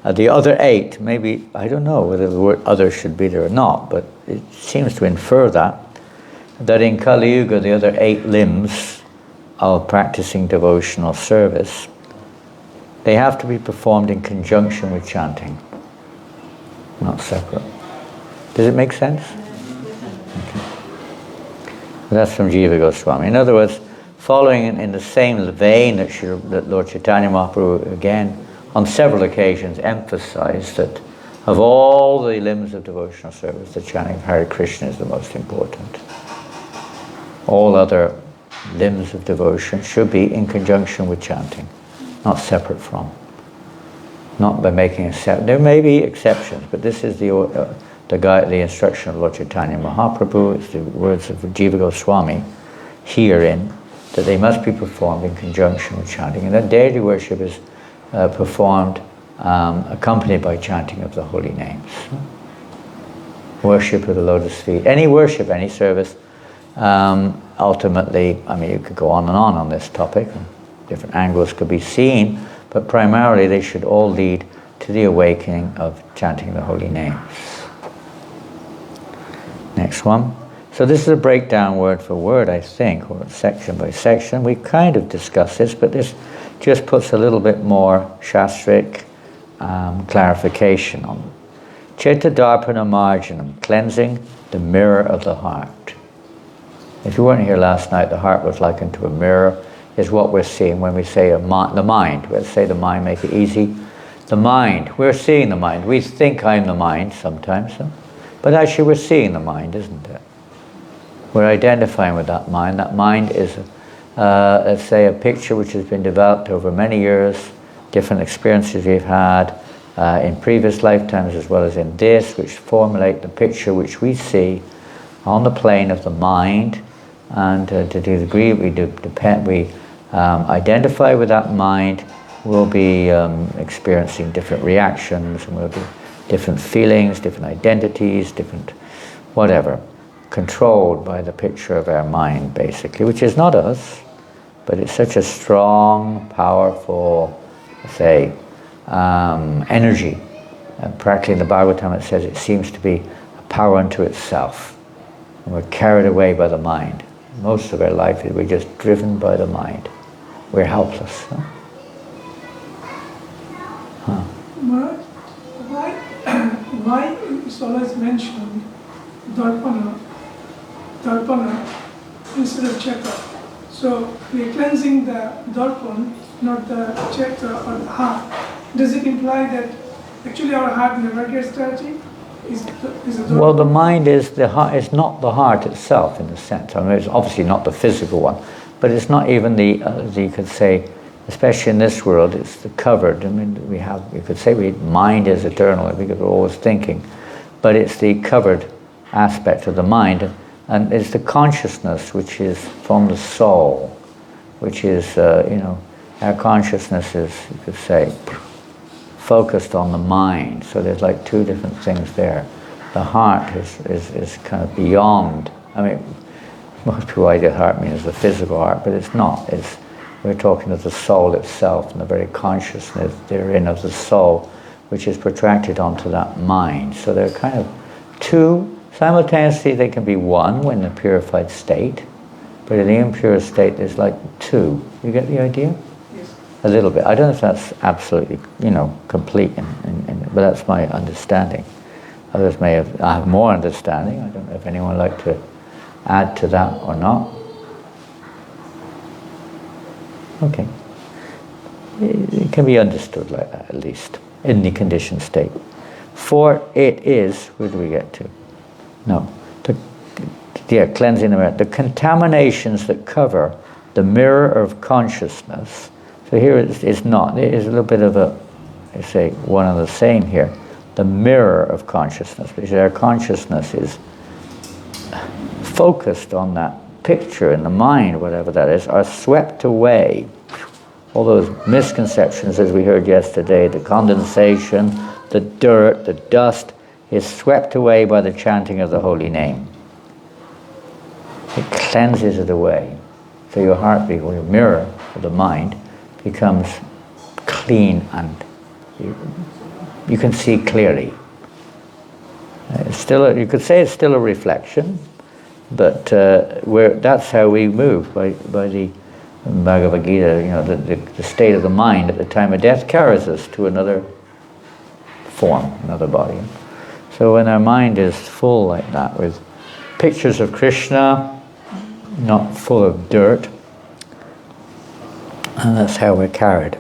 the other 8, maybe, I don't know whether the word other should be there or not, but it seems to infer that in Kali Yuga, the other 8 limbs of practicing devotional service, they have to be performed in conjunction with chanting, not separate. Does it make sense? Okay. That's from Jiva Goswami. In other words, following in the same vein that Lord Chaitanya Mahaprabhu, again, on several occasions emphasized that of all the limbs of devotional service, the chanting of Hare Krishna is the most important. All other limbs of devotion should be in conjunction with chanting, not separate from. Not by making exceptions. There may be exceptions, but this is the instruction of Lord Chaitanya Mahaprabhu. It's the words of Jiva Goswami herein, that they must be performed in conjunction with chanting. And that deity worship is performed accompanied by chanting of the holy names. Worship of the lotus feet. Any worship, any service, ultimately, I mean, you could go on this topic, and different angles could be seen, but primarily they should all lead to the awakening of chanting the holy names. Next one. So this is a breakdown word for word, I think, or section by section. We kind of discussed this, but this just puts a little bit more shastric clarification on it. Chitta Darpana Marjanam, cleansing the mirror of the heart. If you weren't here last night, the heart was likened to a mirror, is what we're seeing when we say the mind. Let's say the mind, make it easy. The mind, we're seeing the mind. We think I'm the mind sometimes, but actually we're seeing the mind, isn't it? We're identifying with that mind. That mind is, let's say, a picture which has been developed over many years, different experiences we've had in previous lifetimes as well as in this, which formulate the picture which we see on the plane of the mind. And to the degree we identify with that mind, we'll be experiencing different reactions, and we'll be different feelings, different identities, different whatever, controlled by the picture of our mind, basically, which is not us, but it's such a strong, powerful, say, energy. And practically in the Bhagavatam it says it seems to be a power unto itself. And we're carried away by the mind. Most of our life we're just driven by the mind. We're helpless. Why is always mentioned darpana instead of chakra? So we are cleansing the darpan, not the chakra or the heart. Does it imply that actually our heart never gets dirty? is the Well, the mind is the heart. It's not the heart itself, in a sense. I mean, it's obviously not the physical one, but it's not even the. You could say, especially in this world, it's the covered. I mean, we have. You could say mind is eternal because we're always thinking, but it's the covered aspect of the mind, and it's the consciousness which is from the soul, which is our consciousness is, you could say, focused on the mind. So there's like two different things there. The heart is kind of beyond. I mean, most people idea heart means the physical heart, but it's not. We're talking of the soul itself and the very consciousness therein of the soul, which is protracted onto that mind. So they're kind of two. Simultaneously, they can be one when in a purified state, but in the impure state, there's like two. You get the idea? Yes. A little bit. I don't know if that's absolutely, complete, but that's my understanding. Others may have more understanding. I don't know if anyone would like to add to that or not. Okay. It can be understood like that, at least, in the conditioned state. For it is, where do we get to? No. Cleansing the mirror. The contaminations that cover the mirror of consciousness. So here it's not. It is a little bit of one and the same here. The mirror of consciousness, because our consciousness is focused on that picture in the mind, whatever that is, are swept away. All those misconceptions, as we heard yesterday, the condensation, the dirt, the dust, is swept away by the chanting of the holy name. It cleanses it away. So your heartbeat, or your mirror of the mind, becomes clean and you can see clearly. It's still you could say it's still a reflection, but that's how we move by the Bhagavad Gita. The state of the mind at the time of death carries us to another form, another body. So when our mind is full like that, with pictures of Krishna, not full of dirt, and that's how we're carried.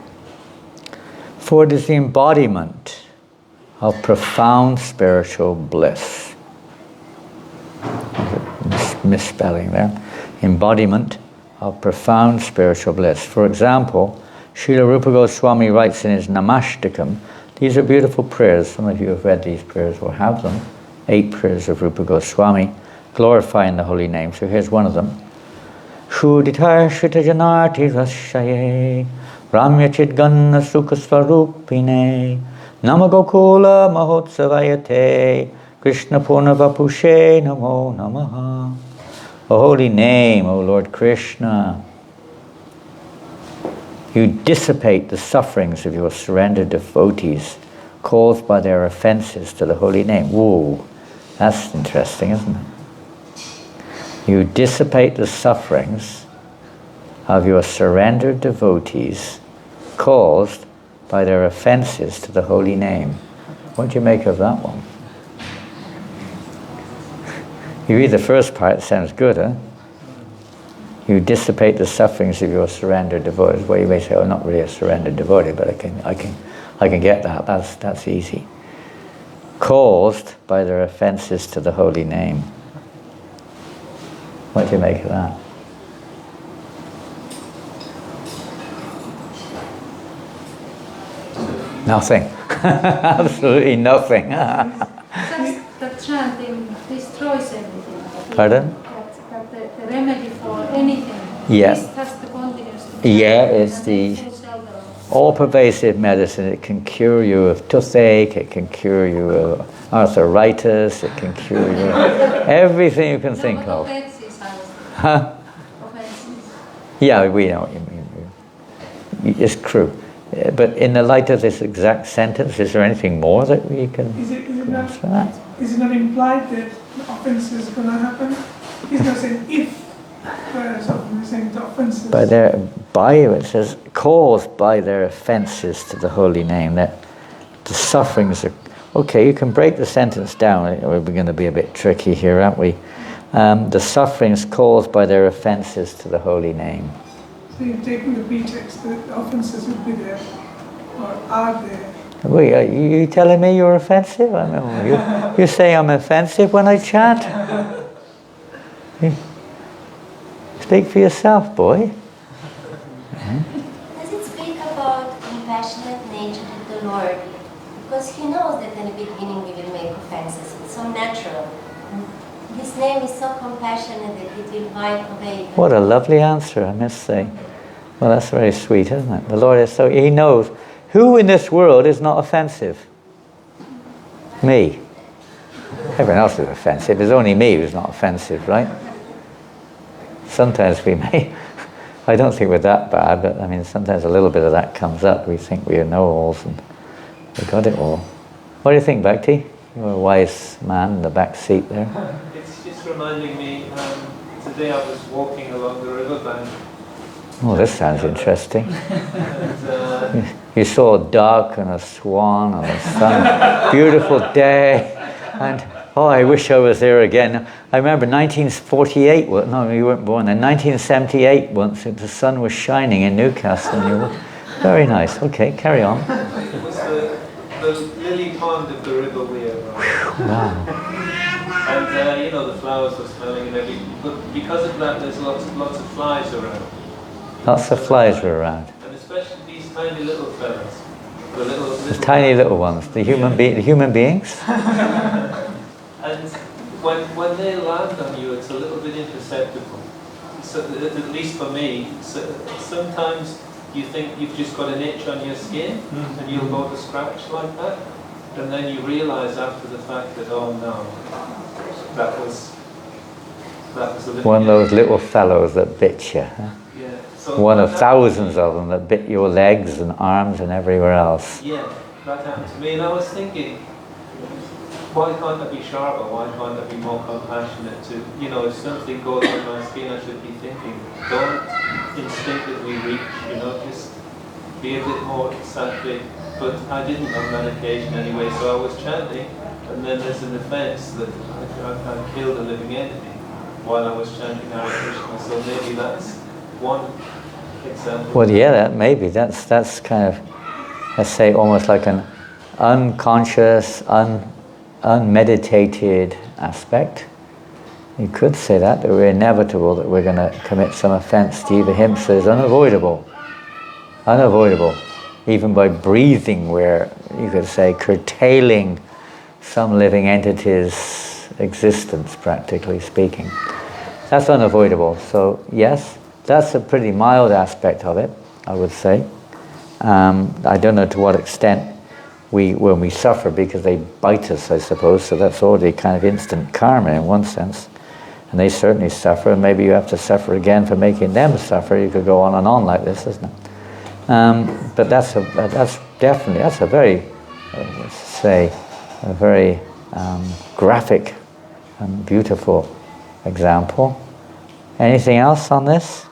For it is the embodiment of profound spiritual bliss. Misspelling there. Embodiment of profound spiritual bliss. For example, Srila Rupa Goswami writes in his Namastakam, these are beautiful prayers. Some of you have read these prayers or have them. 8 prayers of Rupa Goswami glorifying the holy name. So here's one of them. Shudita Shita Janati Rashaye Ramya Chidganna Sukha Svarupine Namagokula Mahotsavayate Krishna Purnavapushe Namo Namaha. O holy name, O Lord Krishna, you dissipate the sufferings of your surrendered devotees caused by their offenses to the holy name. Whoa, that's interesting, isn't it? You dissipate the sufferings of your surrendered devotees caused by their offenses to the holy name. What do you make of that one? You read the first part, it sounds good, huh? You dissipate the sufferings of your surrendered devotees. Well, you may say, "Oh, not really a surrendered devotee," but I can get that. That's easy. Caused by their offenses to the holy name. What do you make of that? Nothing. Absolutely nothing. Just the chanting destroys everything. Pardon? That the remedy for anything. Yeah. This has to continuously. Yeah, it's the all-pervasive medicine. It can cure you of toothache, it can cure you of arthritis, it can cure you of everything you can think of. Huh? Yeah, we know what you mean. It's true. But in the light of this exact sentence, is there anything more that we can Is it not implied that the offense is going to happen? He's not saying if, whereas often he's saying the offenses. It says, caused by their offenses to the holy name, that the sufferings are... Okay, you can break the sentence down. We're going to be a bit tricky here, aren't we? The sufferings caused by their offenses to the holy name. So you're taking the pretext that the offenses would be there, or are there. Wait, are you telling me you're offensive? I mean, you say I'm offensive when I chant? Speak for yourself, boy. Does it speak about compassionate nature to the Lord? Because He knows that in the beginning we will make offenses. It's so natural. His name is so compassionate that it will wipe away. What a lovely answer, I must say. Well, that's very sweet, isn't it? The Lord is so, He knows who in this world is not offensive. Me. Everyone else is offensive. It's only me who's not offensive, right? Sometimes we may, I don't think we're that bad, but I mean, sometimes a little bit of that comes up. We think we are know-alls and we got it all. What do you think, Bhakti? You're a wise man in the back seat there. It's just reminding me, today I was walking along the riverbank. Oh, this sounds interesting. And, you saw a duck and a swan and a sun, beautiful day, and oh, I wish I was there again. I remember 1948, no, you weren't born then, 1978 once, the sun was shining in Newcastle. And you were, very nice, okay, carry on. it was the lily pond of the river Weir. Wow. And you know, the flowers were smelling and everything, but because of that there's lots of flies around. Lots of flies were around. And especially these tiny little fellas. The tiny little ones, the human beings? And when they land on you, it's a little bit imperceptible. So, at least for me, sometimes you think you've just got an itch on your skin, and you'll go to scratch like that, and then you realise after the fact that, oh no, that was a little... One of those little fellows that bit you. Huh? Yeah. So one of thousands of them that bit your legs and arms and everywhere else. Yeah, that happened to me, and I was thinking, why can't I be sharper? Why can't I be more compassionate to, you know, if something goes on my skin, I should be thinking, don't instinctively reach, you know, just be a bit more sattvic. But I didn't on that occasion anyway, so I was chanting, and then there's an offence that I killed a living entity while I was chanting Hare Krishna, so maybe that's one example. Well, yeah, maybe that's kind of, let's say, almost like an unconscious, unmeditated aspect. You could say that we're inevitable, that we're going to commit some offense. Jiva himsa is unavoidable. Unavoidable. Even by breathing, where you could say curtailing some living entity's existence, practically speaking. That's unavoidable. So yes, that's a pretty mild aspect of it, I would say. I don't know to what extent when we suffer because they bite us, I suppose, so that's already kind of instant karma in one sense. And they certainly suffer, and maybe you have to suffer again for making them suffer. You could go on like this, isn't it? But that's a very, let's say, a very graphic and beautiful example. Anything else on this?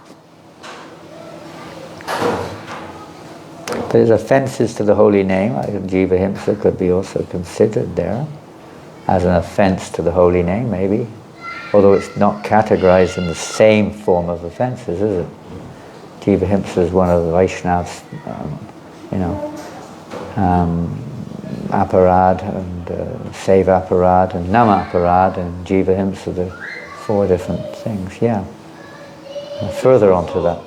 There's offences to the holy name. Jiva himsa could be also considered there as an offence to the holy name, maybe. Although it's not categorized in the same form of offences, is it? Jiva himsa is one of the Vaishnavas, aparad and seva aparad and nama aparad and jiva himsa, the 4 different things, yeah. And further on to that.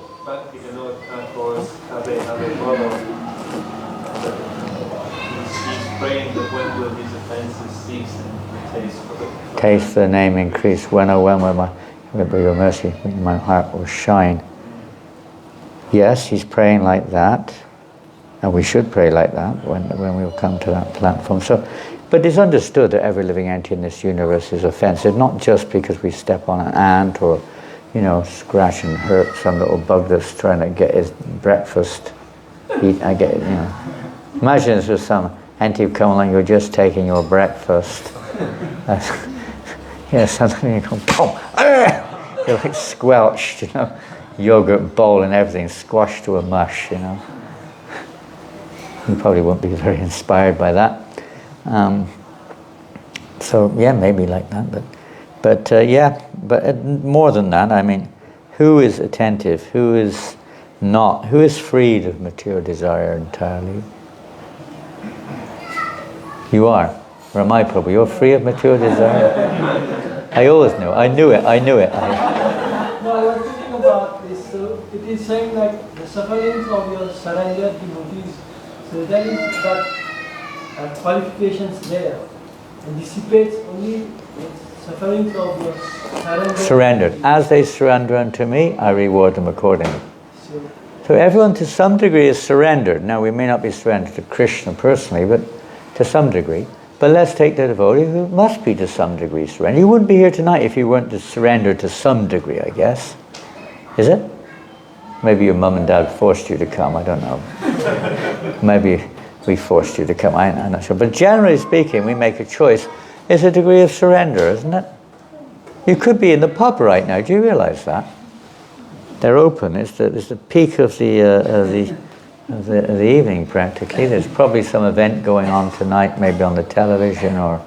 He's praying that when will his offences cease and taste the name increase. When will your mercy, my heart will shine. Yes, he's praying like that, and we should pray like that when we'll come to that platform. So, but it's understood that every living entity in this universe is offensive, not just because we step on an ant or, scratch and hurt some little bug that's trying to get his breakfast. Imagine this was some entity come along, you're just taking your breakfast. Suddenly you go, boom, you're like squelched, yogurt bowl and everything squashed to a mush, You probably won't be very inspired by that. So yeah, maybe like that, but more than that, I mean, who is attentive? Who is not? Who is freed of material desire entirely? You are. Or am I probably? You're free of material desire? I always knew. I knew it. No, I was thinking about this. So it is saying like the sufferings of your surrendered devotees. So there is that qualifications there. And dissipates only the sufferings of your surrendered. As they surrender unto me, I reward them accordingly. So everyone to some degree is surrendered. Now we may not be surrendered to Krishna personally, but to some degree. But let's take the devotee who must be to some degree surrendered. You wouldn't be here tonight if you weren't surrendered to some degree, I guess. Is it? Maybe your mum and dad forced you to come, I don't know. Maybe we forced you to come, I'm not sure. But generally speaking, we make a choice. It's a degree of surrender, isn't it? You could be in the pub right now, do you realize that? They're open, it's the peak of the evening practically. There's probably some event going on tonight, maybe on the television or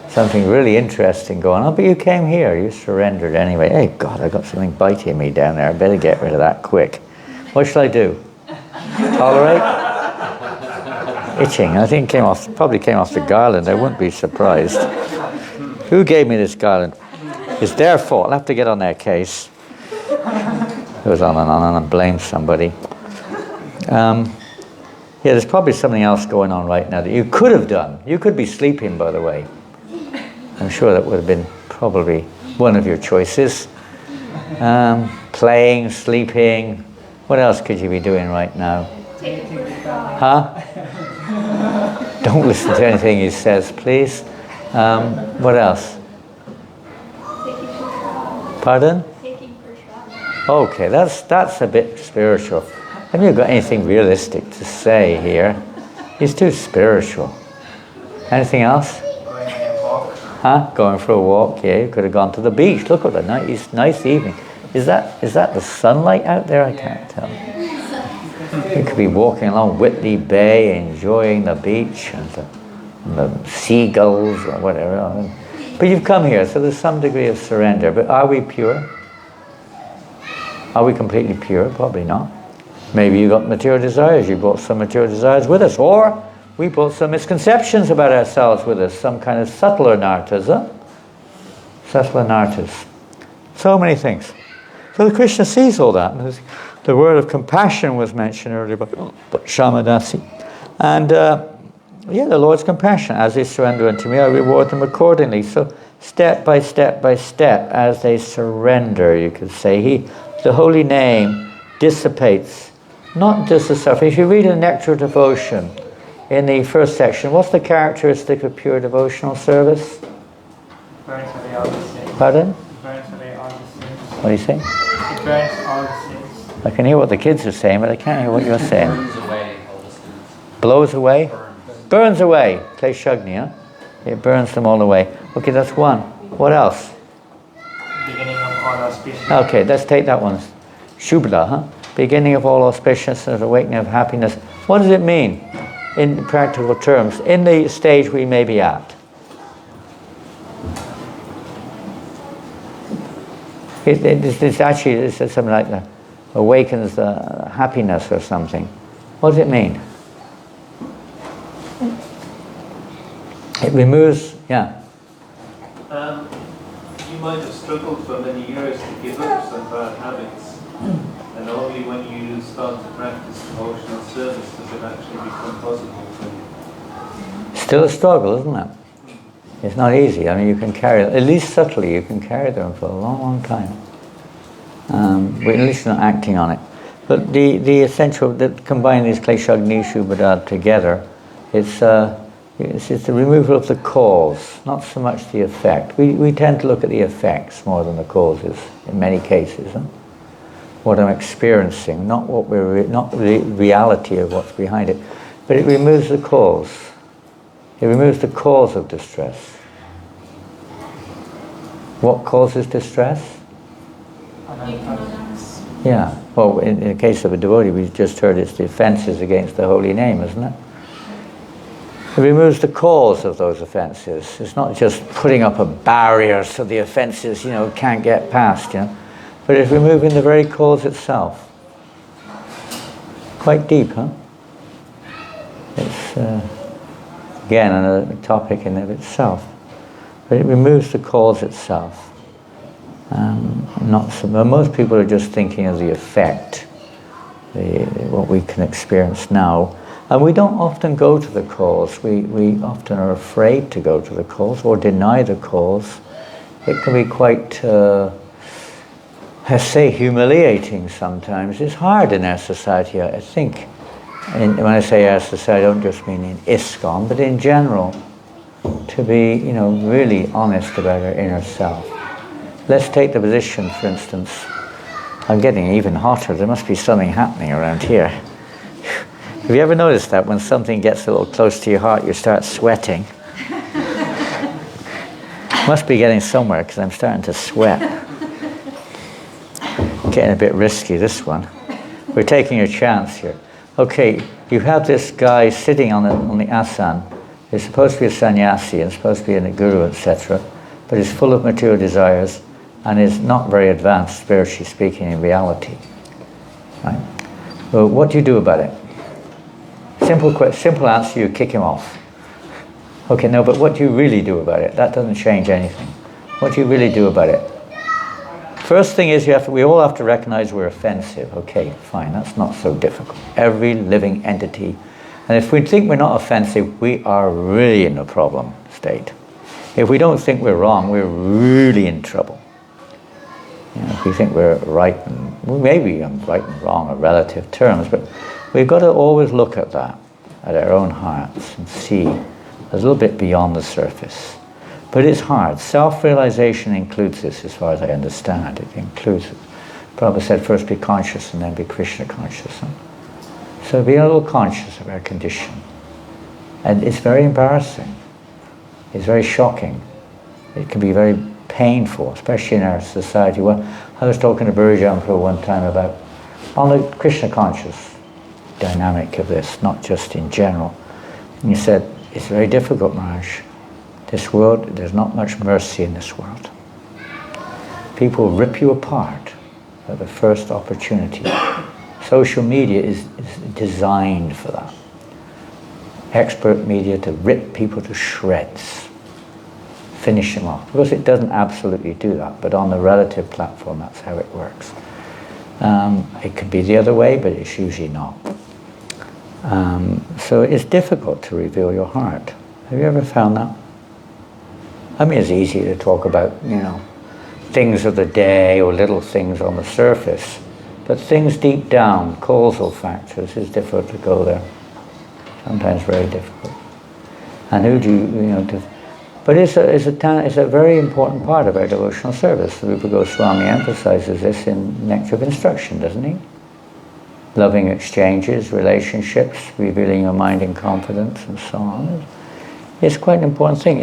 something really interesting going on, but you came here, you surrendered anyway. Hey God, I got something biting me down there, I better get rid of that quick. What shall I do? Tolerate? Itching, I think probably came off the garland, I wouldn't be surprised. Who gave me this garland? It's their fault, I'll have to get on their case. It goes on and blame somebody. Yeah, there's probably something else going on right now that you could have done. You could be sleeping, by the way. I'm sure that would have been probably one of your choices. Playing, sleeping. What else could you be doing right now? Huh? Don't listen to anything he says, please. What else? Pardon? Okay, that's a bit spiritual. Have you got anything realistic to say here? He's too spiritual. Anything else? Going on a walk. Huh? Going for a walk, yeah. You could have gone to the beach. Look at the nice evening. Is that the sunlight out there? I can't tell. You could be walking along Whitley Bay, enjoying the beach and the seagulls or whatever. But you've come here, so there's some degree of surrender. But are we pure? Are we completely pure? Probably not. Maybe you got material desires. You brought some material desires with us. Or we brought some misconceptions about ourselves with us. Some kind of subtler nartas. Subtler nartas. So many things. So the Krishna sees all that. The word of compassion was mentioned earlier by Shamadasi. And the Lord's compassion. As they surrender unto me, I reward them accordingly. So step by step by step, as they surrender, you could say, the holy name dissipates not just the suffering. If you read in Nectar of Devotion, in the first section, what's the characteristic of pure devotional service? Burns away all the sins. Pardon? Burns away all the sins. What do you say? It burns all the sins. I can hear what the kids are saying, but I can't hear what you're saying. Burns away all the sins. Blows away? Burns away. Kleshagni, huh? It burns them all away. Okay, that's one. What else? Beginning of all auspicious. Okay, let's take that one. Shubhla, huh? Beginning of all auspiciousness, awakening of happiness. What does it mean in practical terms, in the stage we may be at? It's actually something like that. Awakens the happiness or something. What does it mean? It removes, yeah. You might have struggled for many years to give up some bad habits. And only when you start to practice devotional service does it actually become possible for you. Still a struggle, isn't it? It's not easy. I mean, you can carry, at least subtly, you can carry them for a long, long time. But at least you're not acting on it. But the essential, that combine these kleshagni shubhadad together, it's the removal of the cause, not so much the effect. We tend to look at the effects more than the causes in many cases. Huh? What I'm experiencing, not the reality of what's behind it, but it removes the cause. It removes the cause of distress. What causes distress? Ignorance. Yeah. Well, in the case of a devotee, we just heard it's the offences against the holy name, isn't it? It removes the cause of those offences. It's not just putting up a barrier so the offences, can't get past, but it's removing the very cause itself. Quite deep, huh? It's Again, another topic in of itself. But it removes the cause itself. Most people are just thinking of the effect, what we can experience now. And we don't often go to the cause. We often are afraid to go to the cause or deny the cause. It can be quite, I say, humiliating sometimes. It's hard in our society, I think. And when I say our society, I don't just mean in ISKCON, but in general, to be, really honest about our inner self. Let's take the position, for instance. I'm getting even hotter. There must be something happening around here. Have you ever noticed that when something gets a little close to your heart, you start sweating? Must be getting somewhere, because I'm starting to sweat. Getting a bit risky, this one. We're taking a chance here. Okay, you have this guy sitting on the asan. He's supposed to be a sannyasi and supposed to be a guru, etc. But he's full of material desires and is not very advanced, spiritually speaking, in reality. Right? Well, what do you do about it? Simple answer, you kick him off. Okay, no, but what do you really do about it? That doesn't change anything. What do you really do about it? First thing is we all have to recognize we're offensive. Okay, fine, that's not so difficult. Every living entity. And if we think we're not offensive, we are really in a problem state. If we don't think we're wrong, we're really in trouble. If we think we're right, maybe I'm right and wrong are relative terms, but we've got to always look at that, at our own hearts, and see a little bit beyond the surface. But it's hard. Self-realization includes this, as far as I understand. It includes it. Prabhupada said first be conscious and then be Krishna conscious. Huh? So be a little conscious of our condition. And it's very embarrassing. It's very shocking. It can be very painful, especially in our society. Well, I was talking to Burjan for one time about on the Krishna conscious dynamic of this, not just in general. And he said, it's very difficult, Maharaj. This world, there's not much mercy in this world. People rip you apart at the first opportunity. Social media is designed for that. Expert media to rip people to shreds. Finish them off. Of course, it doesn't absolutely do that, but on the relative platform, that's how it works. It could be the other way, but it's usually not. So it's difficult to reveal your heart. Have you ever found that? I mean, it's easy to talk about, things of the day or little things on the surface, but things deep down, causal factors, is difficult to go there. Sometimes very difficult. And who do you, but it's a very important part of our devotional service. Rupa Goswami emphasizes this in Nectar of Instruction, doesn't he? Loving exchanges, relationships, revealing your mind in confidence, and so on. It's quite an important thing.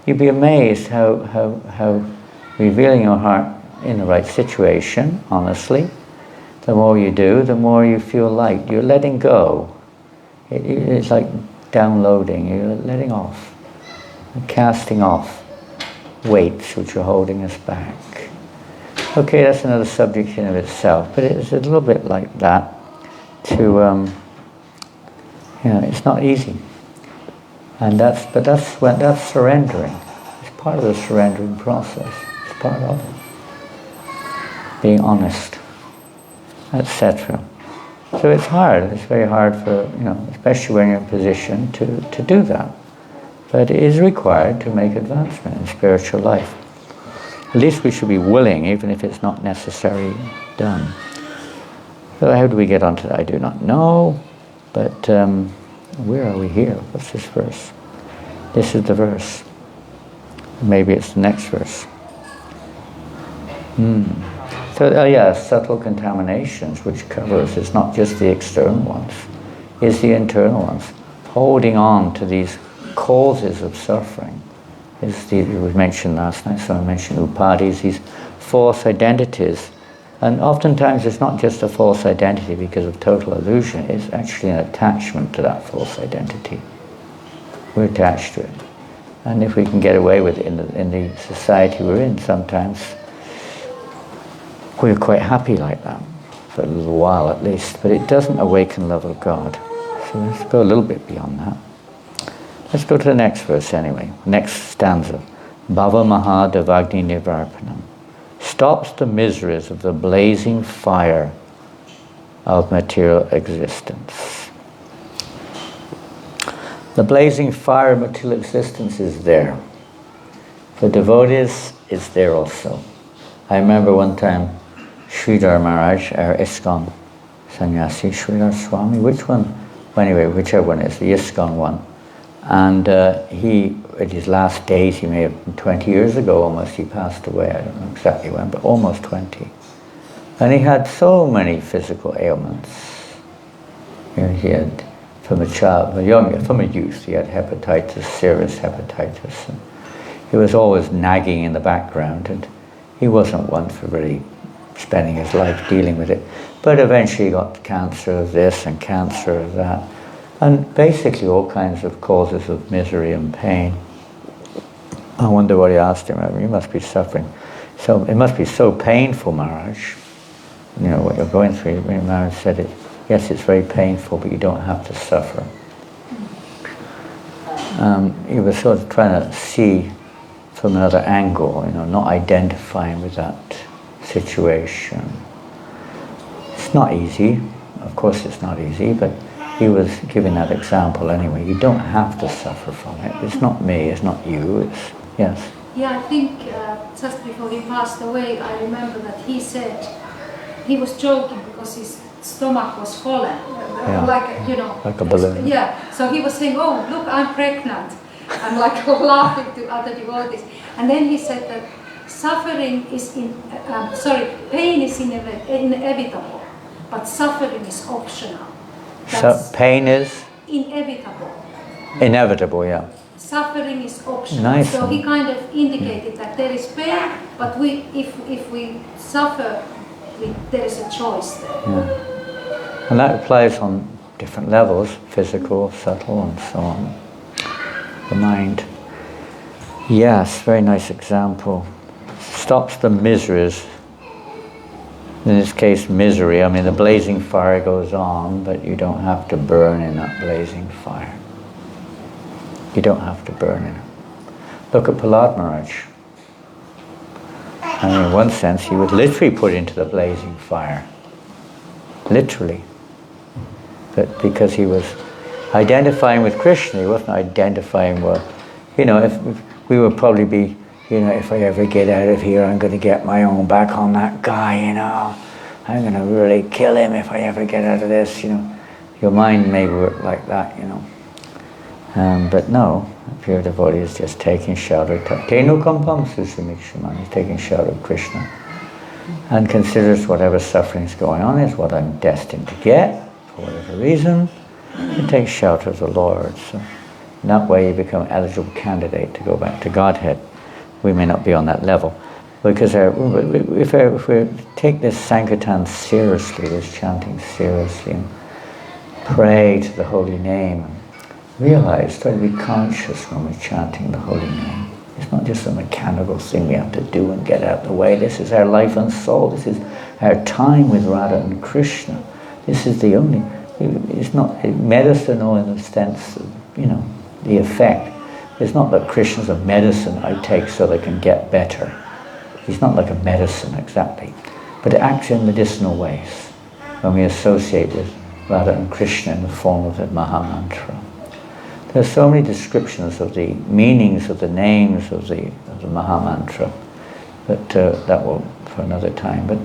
You'd be amazed how revealing your heart in the right situation, honestly, the more you do, the more you feel light. You're letting go. It's like downloading. You're letting off. Casting off weights which are holding us back. Okay, that's another subject in of itself, but it's a little bit like that. It's not easy, and that's surrendering. It's part of the surrendering process. It's part of it. Being honest, etc. So it's hard. It's very hard for especially when you're in a position to do that. But it is required to make advancement in spiritual life. At least we should be willing, even if it's not necessarily done. So how do we get onto that? I do not know, but where are we here? What's this verse? This is the verse. Maybe it's the next verse. So, subtle contaminations, which covers, it's not just the external ones, it's the internal ones. Holding on to these causes of suffering. It was mentioned last night, someone mentioned upadhis, these false identities. And oftentimes it's not just a false identity because of total illusion, it's actually an attachment to that false identity. We're attached to it. And if we can get away with it in the society we're in, sometimes we're quite happy like that, for a little while at least, but it doesn't awaken love of God. So let's go a little bit beyond that. Let's go to the next verse anyway. Next stanza. Bhava Maha Devagni Nivarpanam. Stops the miseries of the blazing fire of material existence. The blazing fire of material existence is there. For devotees, it's there also. I remember one time Sridhar Maharaj, our ISKCON sannyasi, Sridhar Swami, which one? Well, anyway, whichever one is, the ISKCON one. And he, at his last days, he may have been 20 years ago almost, he passed away, I don't know exactly when, but almost 20. And he had so many physical ailments. You know, he had, from a youth, he had hepatitis, serious hepatitis. And he was always nagging in the background, and he wasn't one for really spending his life dealing with it. But eventually he got cancer of this and cancer of that. And basically all kinds of causes of misery and pain. I wonder what he asked him. You must be suffering. So it must be so painful, Maharaj. You know, what you're going through. Maharaj said, yes, it's very painful, but you don't have to suffer. He was sort of trying to see from another angle, you know, not identifying with that situation. It's not easy. Of course it's not easy, but he was giving that example anyway. You don't have to suffer from it. It's not me, it's not you, it's, yes. Yeah, I think just before he passed away, I remember that he said, he was joking because his stomach was swollen, like, you know. Like a balloon. Yeah, so he was saying, oh, look, I'm pregnant. I'm like laughing to other devotees. And then he said that suffering is, pain is inevitable, but suffering is optional. So pain is? Inevitable. Inevitable, yeah. Suffering is optional. Nice. So he kind of indicated that there is pain, but if we suffer, there is a choice there. Yeah. And that applies on different levels, physical, subtle, and so on. The mind. Yes, very nice example. Stops the miseries. In this case, misery. I mean, the blazing fire goes on, but you don't have to burn in that blazing fire. You don't have to burn in it. Look at Prahlad Maharaj. I mean, in one sense, he was literally put into the blazing fire. Literally. But because he was identifying with Krishna, he wasn't identifying with, you know, if we would probably be, you know, if I ever get out of here, I'm going to get my own back on that guy, you know. I'm going to really kill him if I ever get out of this, you know. Your mind may work like that, you know. But no, a pure devotee is just taking shelter. Tenu kampam susumikshama. He's taking shelter of Krishna. And considers whatever suffering is going on is what I'm destined to get, for whatever reason. He takes shelter of the Lord. So in that way you become an eligible candidate to go back to Godhead. We may not be on that level. Because if we take this Sankirtan seriously, this chanting seriously, and pray to the holy name, realize, try to be conscious when we're chanting the holy name. It's not just a mechanical thing we have to do and get out of the way. This is our life and soul. This is our time with Radha and Krishna. This is the only, it's not medicinal in the sense of, you know, the effect. It's not that Krishna's a medicine I take so they can get better. He's not like a medicine exactly. But it acts in medicinal ways when we associate with Radha and Krishna in the form of the Mahamantra. There's so many descriptions of the meanings of the names of the Mahamantra, but that will for another time. But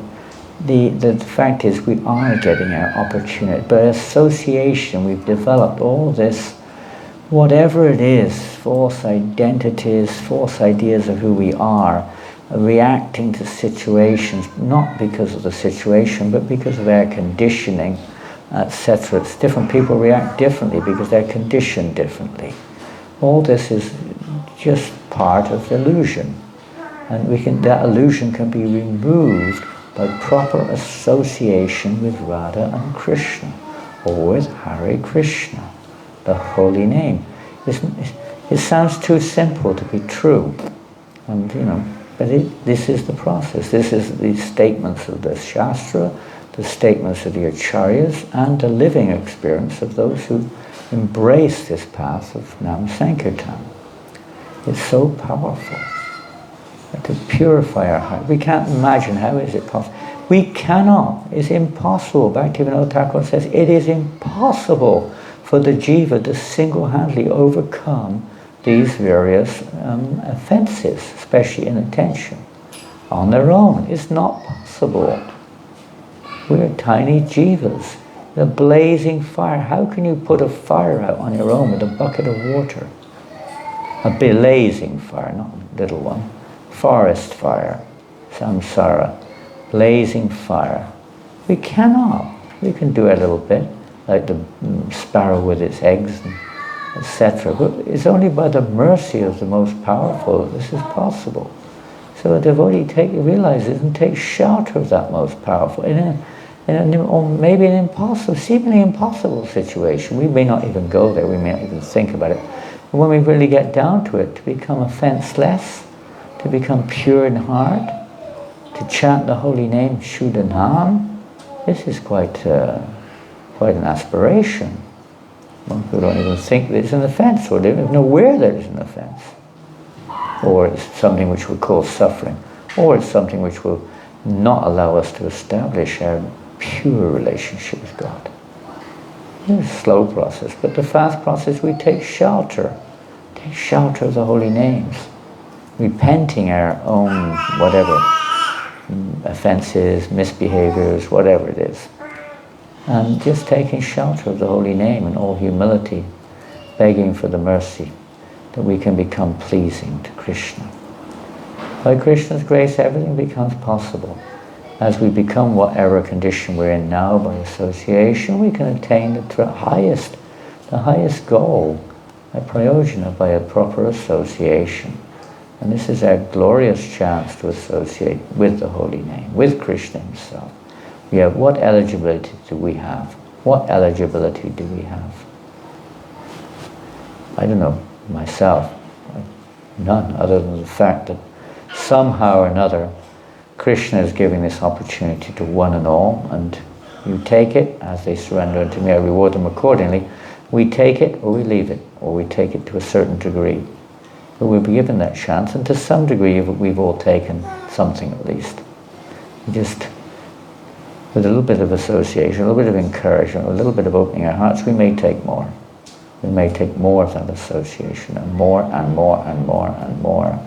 the fact is we are getting our opportunity. By association we've developed all this, whatever it is, false identities, false ideas of who we are, reacting to situations, not because of the situation, but because of our conditioning, etc. Different people react differently because they're conditioned differently. All this is just part of the illusion. And that illusion can be removed by proper association with Radha and Krishna, or with Hare Krishna, the holy name. It sounds too simple to be true. And, you know, but this is the process. This is the statements of the Shastra, the statements of the Acharyas, and the living experience of those who embrace this path of Nam Sankirtan. It's so powerful. To purify our heart. We can't imagine how is it possible. We cannot. It's impossible. Bhaktivinoda Thakur says it is impossible for the jiva to single-handedly overcome these various offenses, especially inattention, on their own. It's not possible. We're tiny jivas. The blazing fire. How can you put a fire out on your own with a bucket of water? A blazing fire, not a little one. Forest fire, samsara, blazing fire. We cannot. We can do a little bit, like the sparrow with its eggs, etc. But it's only by the mercy of the most powerful that this is possible. So a devotee realizes and takes shelter of that most powerful. Or maybe an impossible, seemingly impossible situation. We may not even go there, we may not even think about it. But when we really get down to it, to become offenseless, to become pure in heart, to chant the holy name Shuddhanam, this is quite an aspiration. Most people don't even think that it's an offense, or they don't even know where there is an offense. Or it's something which we call suffering, or it's something which will not allow us to establish our pure relationship with God. It's a slow process, but the fast process, we take shelter of the holy names, repenting our own whatever offenses, misbehaviors, whatever it is, and just taking shelter of the holy name in all humility, begging for the mercy that we can become pleasing to Krishna. By Krishna's grace, everything becomes possible. As we become whatever condition we're in now by association, we can attain the highest goal, a prayojana, by a proper association. And this is our glorious chance to associate with the holy name, with Krishna himself. What eligibility do we have? What eligibility do we have? I don't know, myself, none, other than the fact that somehow or another Krishna is giving this opportunity to one and all, and you take it as they surrender unto me, I reward them accordingly. We take it or we leave it, or we take it to a certain degree. But we'll be given that chance, and to some degree we've all taken something at least. Just with a little bit of association, a little bit of encouragement, a little bit of opening our hearts, we may take more. We may take more of that association, and more and more and more and more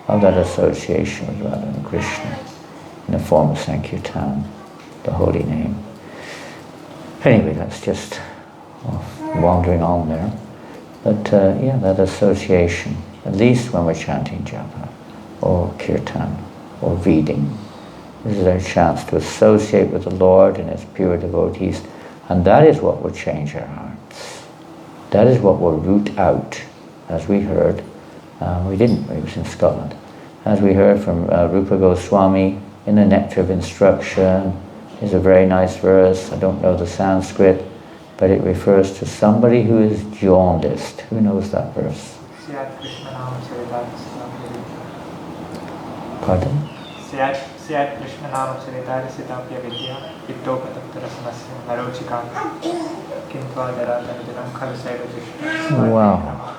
of that association with Radha and Krishna in the form of Sankirtan, the holy name. Anyway, that's just wandering on there. But that association, at least when we're chanting japa, or kirtan, or reading, this is our chance to associate with the Lord and His pure devotees, and that is what will change our hearts. That is what will root out, as we heard. It was in Scotland. As we heard from Rupa Goswami in the Nectar of Instruction, is a very nice verse. I don't know the Sanskrit, but it refers to somebody who is jaundiced. Who knows that verse? Pardon? Wow.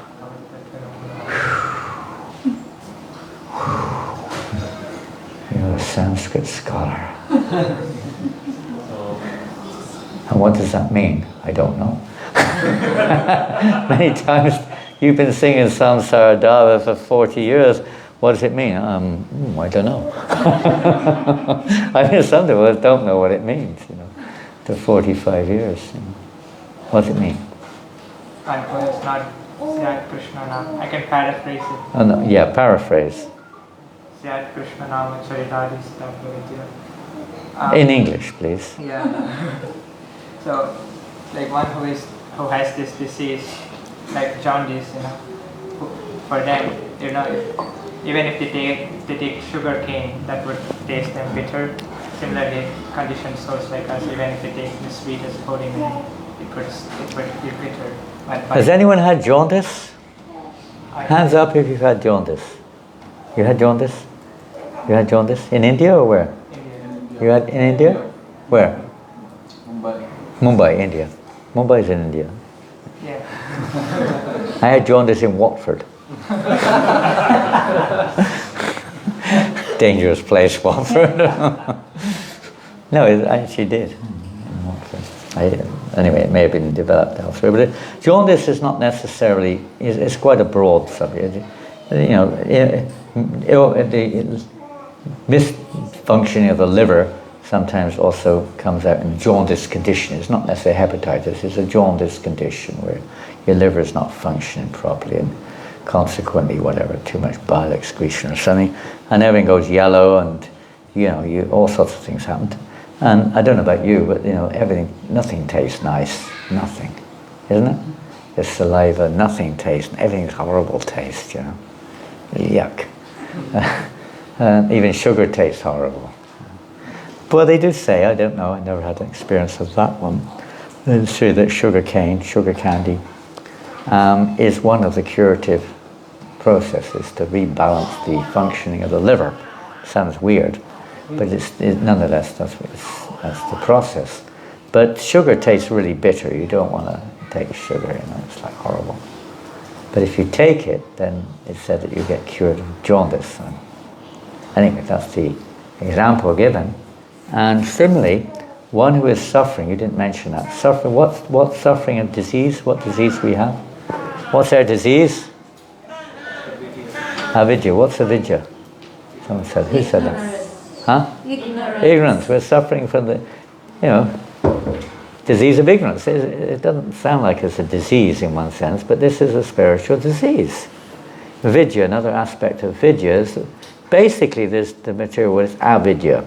You're a Sanskrit scholar. And what does that mean? I don't know. Many times you've been singing Samsara Dava for 40 years. What does it mean? I don't know. I mean, some people don't know what it means, to 45 years. What does it mean? It's not Syat Krishna Nam. I can paraphrase it. Oh, no. Yeah, paraphrase. Syat Krishna Nam Charitadi Sthapya. In English, please. Yeah. So, like one who has this disease, like jaundice, for them, even if they take sugar cane, that would taste them bitter. Similarly, conditioned souls like us, even if they take the sweetest holy name, it would be bitter. Has anyone had jaundice? Hands up if you've had jaundice. You had jaundice? You had jaundice? In India or where? India. You had in India? Where? Mumbai, India. Mumbai is in India. Yeah. I had jaundice in Watford. Dangerous place, Watford. No, I actually did. In Watford. Anyway, it may have been developed elsewhere, but jaundice is not necessarily, it's quite a broad subject. You know, the misfunctioning of the liver sometimes also comes out in jaundice condition. It's not necessarily hepatitis, it's a jaundice condition where your liver is not functioning properly and consequently whatever, too much bile excretion or something, and everything goes yellow and all sorts of things happen. And I don't know about you, but nothing tastes nice, nothing, isn't it? Your saliva, nothing tastes, everything's horrible taste, yuck. Even sugar tastes horrible. But they do say, I don't know, I never had an experience of that one, they say that sugar candy, is one of the curative processes to rebalance the functioning of the liver. Sounds weird, but nonetheless, that's the process. But sugar tastes really bitter. You don't want to take sugar, it's like horrible. But if you take it, then it's said that you get cured of jaundice. Anyway, that's the example given. And similarly, one who is suffering, you didn't mention that. Suffering, what's suffering of disease? What disease we have? What's our disease? Avidya. What's avidya? Someone said. Who said that? Huh? Ignorance. We're suffering from the, disease of ignorance. It doesn't sound like it's a disease in one sense, but this is a spiritual disease. Vidya, another aspect of vidya is basically the material is avidya.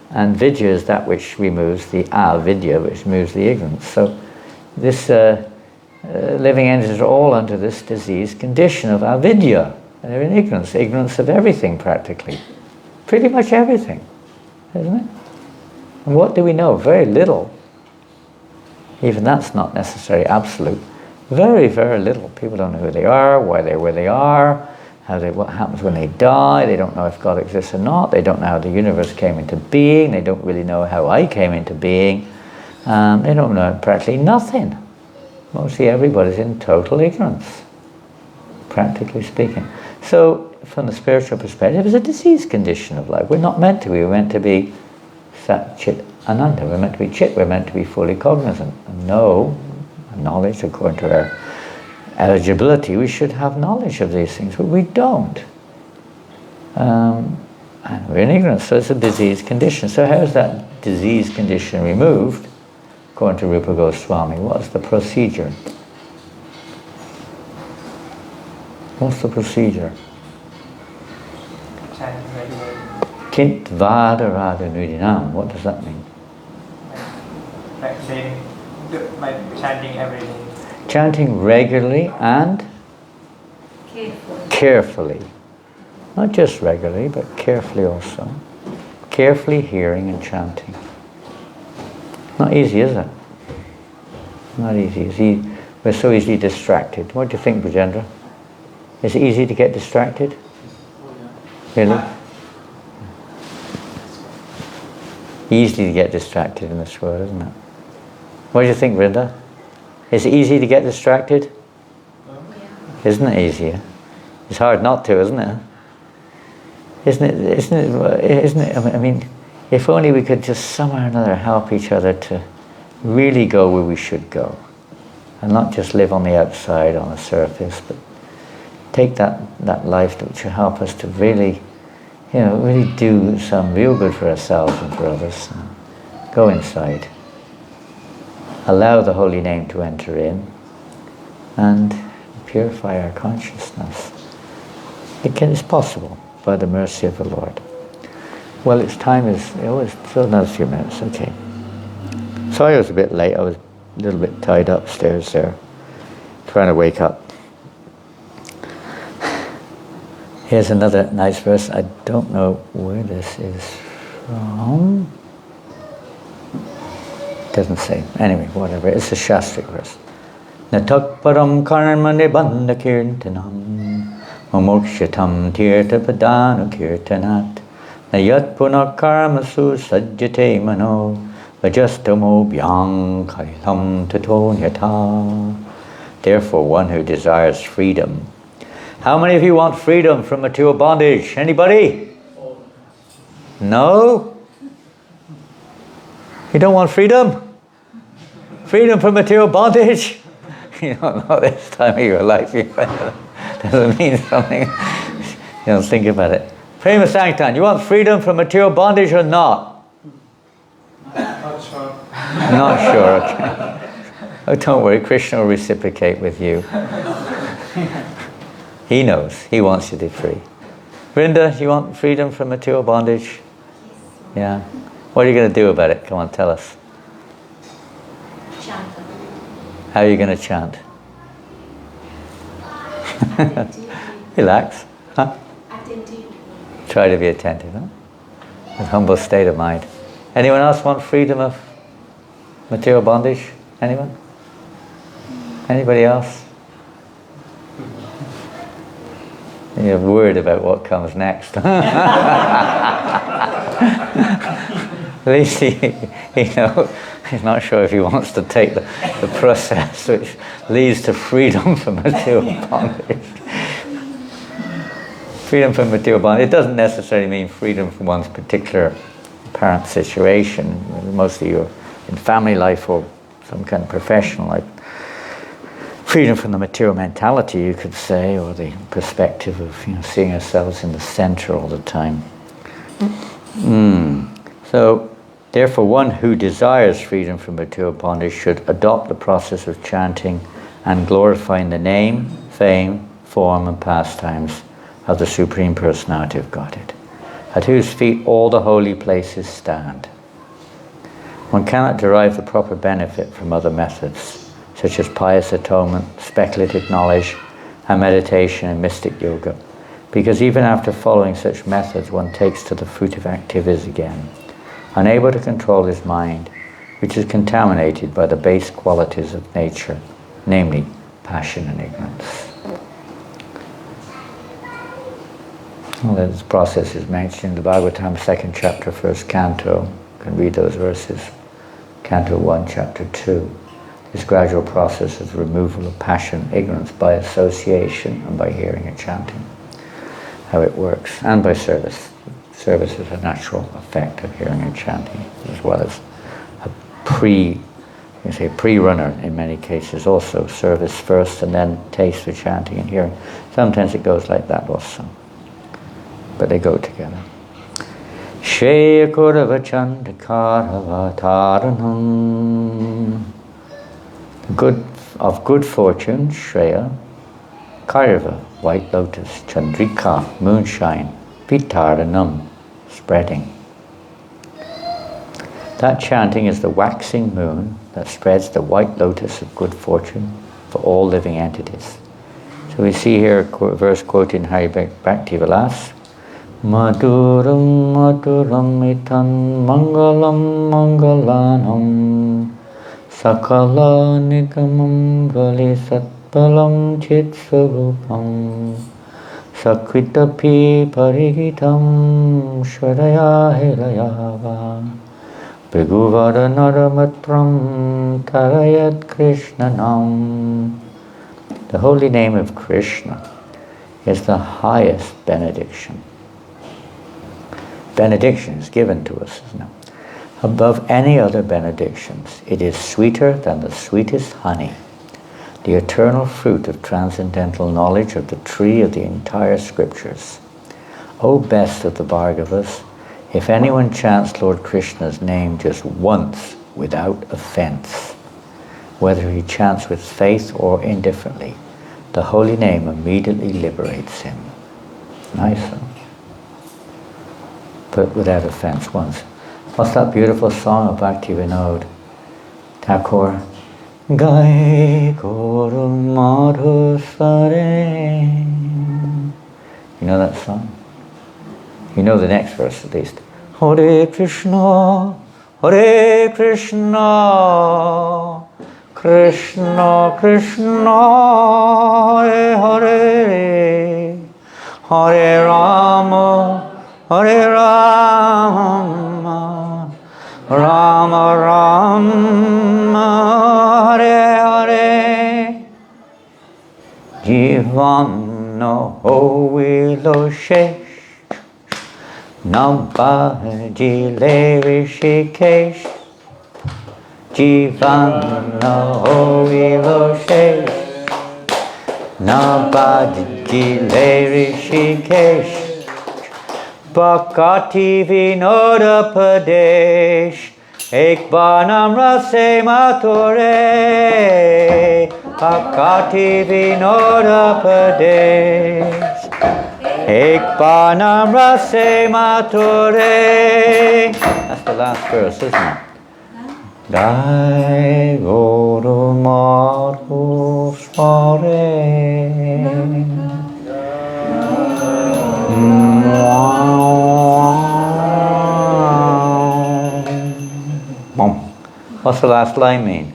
And vidya is that which removes the avidya, which removes the ignorance. So this living entities are all under this disease condition of avidya. They're in ignorance of everything practically. Pretty much everything, isn't it? And what do we know? Very little. Even that's not necessarily absolute. Very, very little. People don't know who they are, why they're where they are, what happens when they die. They don't know if God exists or not. They don't know how the universe came into being. They don't really know how I came into being. They don't know practically nothing. Mostly everybody's in total ignorance, practically speaking. So, from the spiritual perspective, it's a disease condition of life. We're not meant to be. We're meant to be Sat Chit Ananda. We're meant to be Chit. We're meant to be fully cognizant. And know, knowledge, according to our eligibility, we should have knowledge of these things, but we don't. And we're in ignorance, so it's a disease condition. So how is that disease condition removed? According to Rupa Goswami, what's the procedure? What's the procedure? Chanting regularly. Kint vada rada nudinam. What does that mean? Like chanting every day. Chanting regularly and carefully. Not just regularly, but carefully also. Carefully hearing and chanting. Not easy, is it? Not easy. We're so easily distracted. What do you think, Bhujendra? Is it easy to get distracted? Really? Easy to get distracted in this world, isn't it? What do you think, Vrinda? Is it easy to get distracted? Isn't it easier? It's hard not to, isn't it? Isn't it? I mean, if only we could just somehow or another help each other to really go where we should go. And not just live on the outside, on the surface, but take that life which will help us to really, really do some real good for ourselves and for others. Go inside. Allow the holy name to enter in and purify our consciousness. It's possible by the mercy of the Lord. Well, its time is, it's still another few minutes, okay. Sorry I was a bit late, I was a little bit tied upstairs there, trying to wake up. Here's another nice verse. I don't know where this is from. Doesn't say. Anyway, whatever. It's a Shastric verse. Natak param karma nibandha kirtanam mamokshatam tirtha padanu kirtanat nayat punak karma su sajjate mano vajastamo bhyang kailam tato nyata Therefore, one who desires freedom. How many of you want freedom from material bondage? Anybody? No? You don't want freedom? Freedom from material bondage? You don't know this time of your life. Doesn't mean something. You don't think about it. Prema Sanktan, you want freedom from material bondage or not? Not sure. Not sure, okay. Oh, don't worry, Krishna will reciprocate with you. He knows, he wants you to be free. Vrinda, you want freedom from material bondage? Yeah. What are you going to do about it? Come on, tell us. Chant. How are you going to chant? Relax. Huh? Try to be attentive, huh? A humble state of mind. Anyone else want freedom of material bondage? Anyone? Anybody else? You're worried about what comes next. At least he he's not sure if he wants to take the process which leads to freedom from material bondage. Freedom from material bondage, it doesn't necessarily mean freedom from one's particular apparent situation. Mostly you're in family life or some kind of professional life. Freedom from the material mentality, you could say, or the perspective of seeing ourselves in the center all the time. So, therefore, one who desires freedom from material bondage should adopt the process of chanting and glorifying the name, fame, form, and pastimes of the Supreme Personality of Godhead, at whose feet all the holy places stand. One cannot derive the proper benefit from other methods, such as pious atonement, speculative knowledge, and meditation and mystic yoga, because even after following such methods, one takes to the fruitive activities again, unable to control his mind, which is contaminated by the base qualities of nature, namely passion and ignorance. Well, this process is mentioned in the Bhagavatam, 2nd chapter, 1st canto. You can read those verses. Canto 1, chapter 2. This gradual process of removal of passion, ignorance by association and by hearing and chanting. How it works. And by service. Service is a natural effect of hearing and chanting, as well as a pre-runner in many cases also. Service first and then taste for chanting and hearing. Sometimes it goes like that also. But they go together. Shreya Kuravachandakaravataranam. Of good fortune, Shreya, Karva, white lotus, Chandrika, moonshine, Vitaranam, spreading. That chanting is the waxing moon that spreads the white lotus of good fortune for all living entities. So we see here a verse quoted in Hari Bhakti Vilas. Madhuram madhuram itan mangalam mangalanam sakala nigamam vali satpalam chitsvarupam sakritapi parihitam shradaya hirayava Bhiguvada naramatram tarayat krishnanam. The holy name of Krishna is the highest benediction. Benediction is given to us, isn't it? Above any other benedictions, it is sweeter than the sweetest honey, the eternal fruit of transcendental knowledge of the tree of the entire scriptures. O best of the Bhargavas, if anyone chants Lord Krishna's name just once without offense, whether he chants with faith or indifferently, the holy name immediately liberates him. Nice, huh? But without offense once. What's that beautiful song of Bhakti Vinod Thakur? Gai Guru Madhusare. You know that song? You know the next verse at least. Hare Krishna, Hare Krishna, Krishna Krishna, Hare Hare, Hare Rama, Hare Rama, Rama Rama, Hare Hare. Jivan no hoilo shesh Namba jile rishikesh Jivan no hoilo shesh Namba jile rishikesh Bhakati vinoda padesh Ek banam rase matore Bhakati vinoda padesh Ek banam rase matore. That's the last verse, isn't it? Dai Guru Madhu Sware What's the last line mean?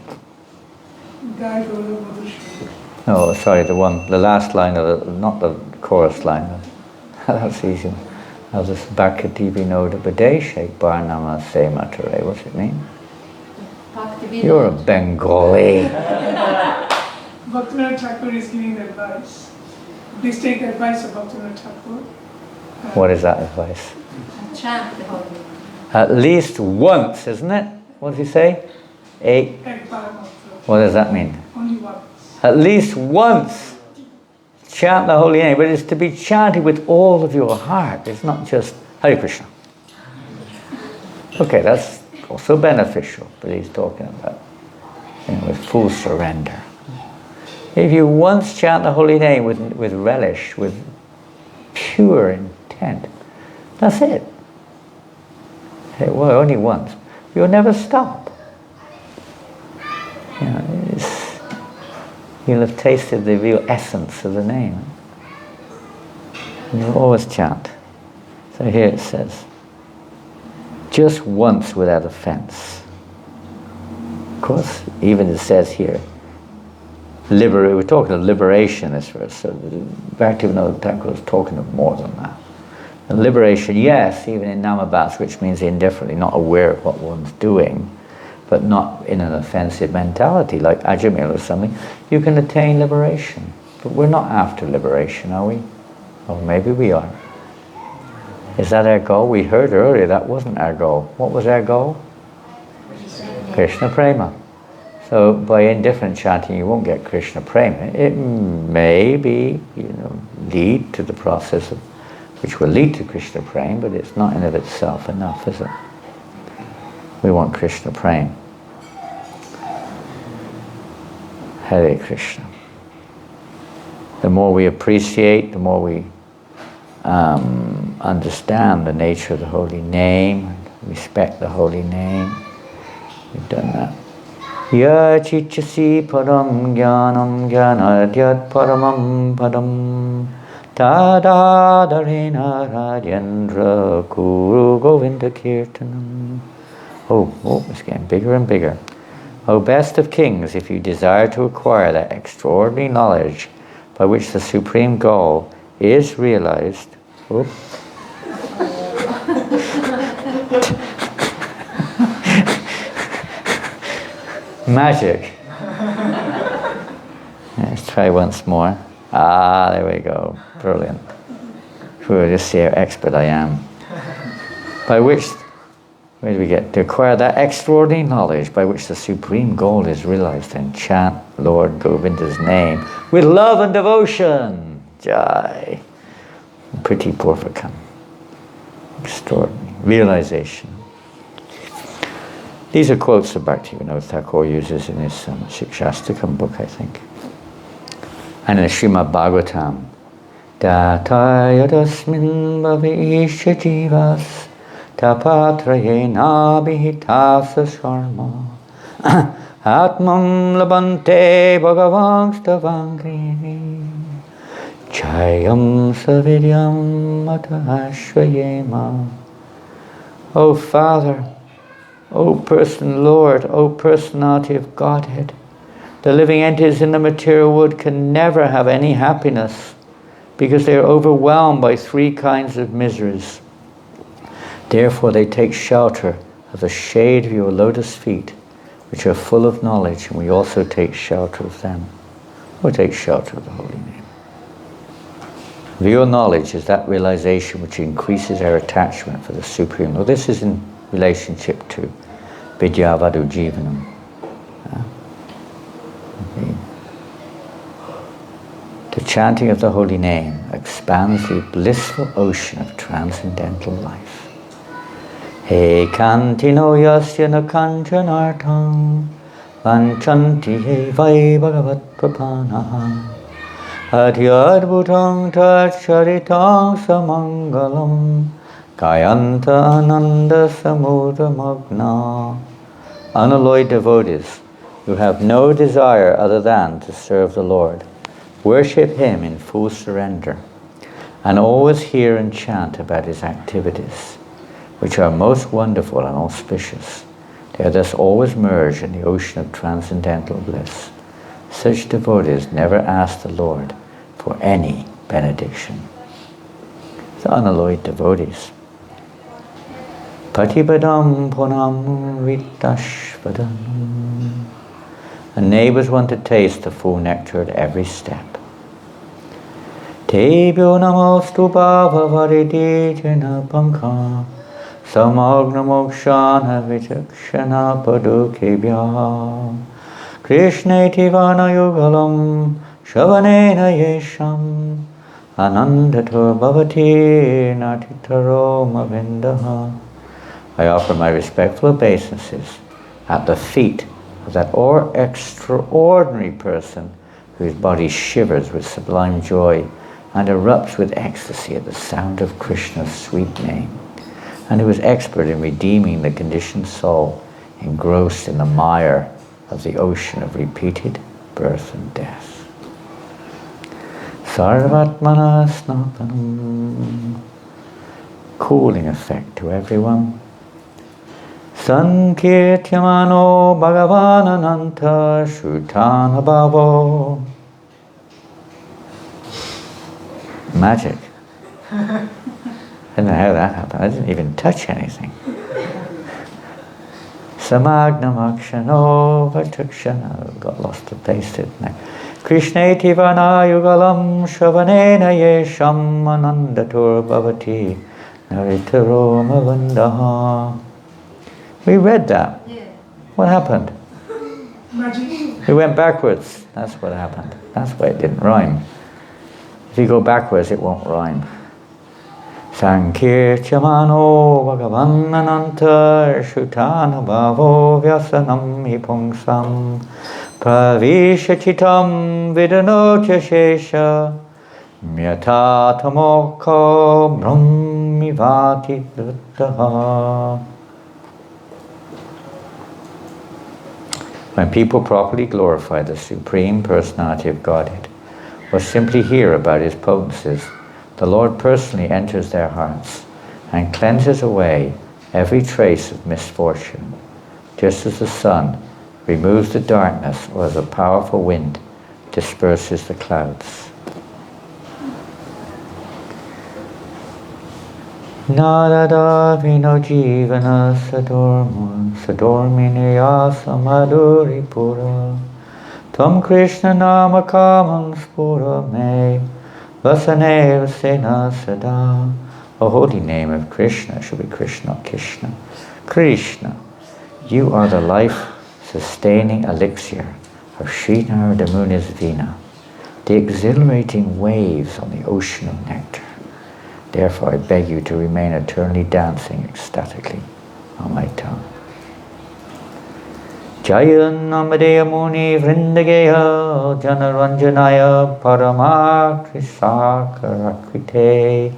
No, sorry, the last line of the, not the chorus line. That's easy. I'll just Bhakti Vinoda Badeshek Barnama Sematare. What's it mean? You're a Bengali. Bhaktivinoda Thakur is giving advice. Please take advice of Bhaktivinoda Thakur. What is that advice? Chant the holy name. At least once, isn't it? What does he say? What does that mean? Only once. At least once. Chant the holy name, but it's to be chanted with all of your heart. It's not just Hare Krishna. Okay, that's also beneficial, but he's talking about with full surrender. If you once chant the holy name with relish, with pure intent, that's it. Well, only once. You'll never stop. You'll have tasted the real essence of the name. And you'll always chant. So here it says, just once without offense. Of course, even it says here, we're talking of liberation this verse, so Bhaktivinoda Thakur is talking of more than that. And liberation, yes, even in namabhas, which means indifferently, not aware of what one's doing, but not in an offensive mentality, like Ajamil or something, you can attain liberation. But we're not after liberation, are we? Or maybe we are. Is that our goal? We heard earlier that wasn't our goal. What was our goal? Krishna Prema. So by indifferent chanting you won't get Krishna Prema. It may be, lead to the process of, which will lead to Krishna Prema, but it's not in of itself enough, is it? We want Krishna Prema. Hare Krishna. The more we appreciate, the more we understand the nature of the holy name, respect the holy name. We've done that. Ya chichasi param jnanam jnanadyat paramam padam tadadarena rajendra kuru govinda kirtanam. Oh, it's getting bigger and bigger. O best of kings, if you desire to acquire that extraordinary knowledge by which the supreme goal is realized, magic. Let's try once more. There we go. Brilliant. We'll just see how expert I am. By which, where do we get? To acquire that extraordinary knowledge by which the supreme goal is realized, and chant Lord Govinda's name with love and devotion. Jai. Pretty Purvakam. Extraordinary. Realization. These are quotes that Bhaktivinoda Thakur uses in his Siksastakam book, I think. And in the Srimad Bhagavatam, Datayadasmin bhavisya jivas tapatrayena bhitasya sharma atmam labante bhagavangstavangri chayam savidyam matashvayema. O Father, O Person Lord, O Personality of Godhead, the living entities in the material world can never have any happiness because they are overwhelmed by three kinds of miseries. Therefore they take shelter of the shade of your lotus feet, which are full of knowledge, and we also take shelter of them. We take shelter of the holy name. Real knowledge is that realization which increases our attachment for the Supreme. Well, this is in relationship to Vidyavadu Jivanam. The chanting of the holy name expands the blissful ocean of transcendental life. He kantino yasya na kanchanartam vanchanti he vai bhagavat prapanaham adhyadbhutang tatcharitang samangalam kayanta ananda samudramagna. Unalloyed devotees who have no desire other than to serve the Lord worship Him in full surrender and always hear and chant about His activities, which are most wonderful and auspicious. They are thus always merged in the ocean of transcendental bliss. Such devotees never ask the Lord for any benediction. The unalloyed devotees. Patibadam punam vitashvadam. And neighbors want to taste the full nectar at every step. Tebyo namostu bhavavariti jena pankha samagna mokshana vichakshana padukebhya krishneti vana yugalam shavanena yesham anandatur bhavati natitaro mavindaha. I offer my respectful obeisances at the feet of that extraordinary person whose body shivers with sublime joy and erupts with ecstasy at the sound of Krishna's sweet name, and who is expert in redeeming the conditioned soul engrossed in the mire of the ocean of repeated birth and death. Sarvatmana snapanam. Cooling effect to everyone. Sankirtyamano bhagavanananta shrutana bhavo. Magic. I don't know how that happened. I didn't even touch anything. Samagnam vatakshana. Got lost to paste it now. Krishneti vana yugalam shavanena yesham anandatur bhavati naritaro mavandaha. We read that. Yeah. What happened? Magic. We went backwards. That's what happened. That's why it didn't rhyme. If you go backwards, it won't rhyme. Sankirtyamano bhagavanananta shutana bhavo vyasanam hipungsam pravishachitam vidanotya shesha myatatamoko brahmivati duttaha. When people properly glorify the Supreme Personality of Godhead, or simply hear about His potencies, the Lord personally enters their hearts and cleanses away every trace of misfortune, just as the sun removes the darkness or as a powerful wind disperses the clouds. Narada vino jivana sadorminaya samaduri pura Tvam Krishna nama kamam spura me vasane vasena sada. The holy name of Krishna should be Krishna, Krishna. Krishna, you are the life-sustaining elixir of Sri Narada Muni's Veena, the exhilarating waves on the ocean of nectar. Therefore I beg you to remain eternally dancing ecstatically on my tongue. Jayan Namadeya Muni Vrindageya Janaranjanaya Paramakrisakarakrite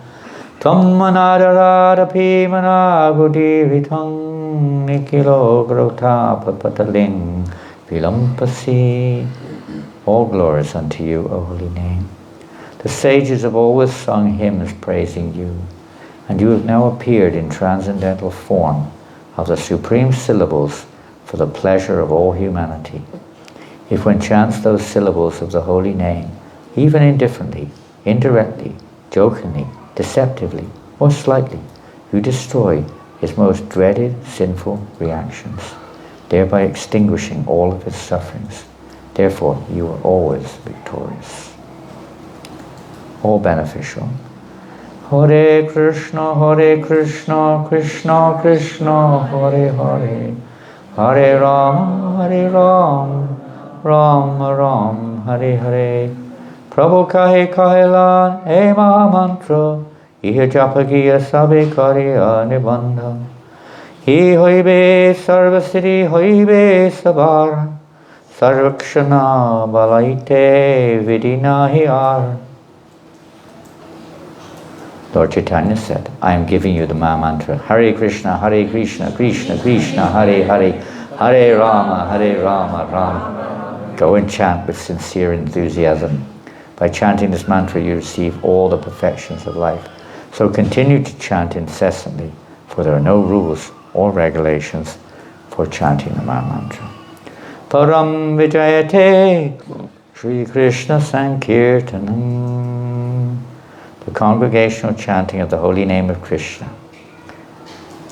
Tammanadaradhapi Managudivitang Nikilo Grota Papataling Vilampasi. All glories unto you, O holy name. The sages have always sung hymns praising you, and you have now appeared in transcendental form of the supreme syllables for the pleasure of all humanity. If one chants those syllables of the holy name, even indifferently, indirectly, jokingly, deceptively, or slightly, you destroy his most dreaded sinful reactions, thereby extinguishing all of his sufferings. Therefore, you are always victorious. all beneficial. Hare Krishna, Krishna Krishna, Hare Hare, Hare Ram, Ram Ram, Hare Hare. Prabhu kahe kahelan, e maha mantra, ihe japagiya sabe kariya nibandha. He hoibe sarvasiri hoibe sabar, sarvakshana balaite vidina hiyar. Lord Chaitanya said, I am giving you the Maha Mantra. Hare Krishna, Krishna Krishna, Hare Hare, Hare Rama, Rama. Go and chant with sincere enthusiasm. By chanting this mantra, you receive all the perfections of life. So continue to chant incessantly, for there are no rules or regulations for chanting the Maha Mantra. Param Vijayate Sri Krishna Sankirtanam. The congregational chanting of the holy name of Krishna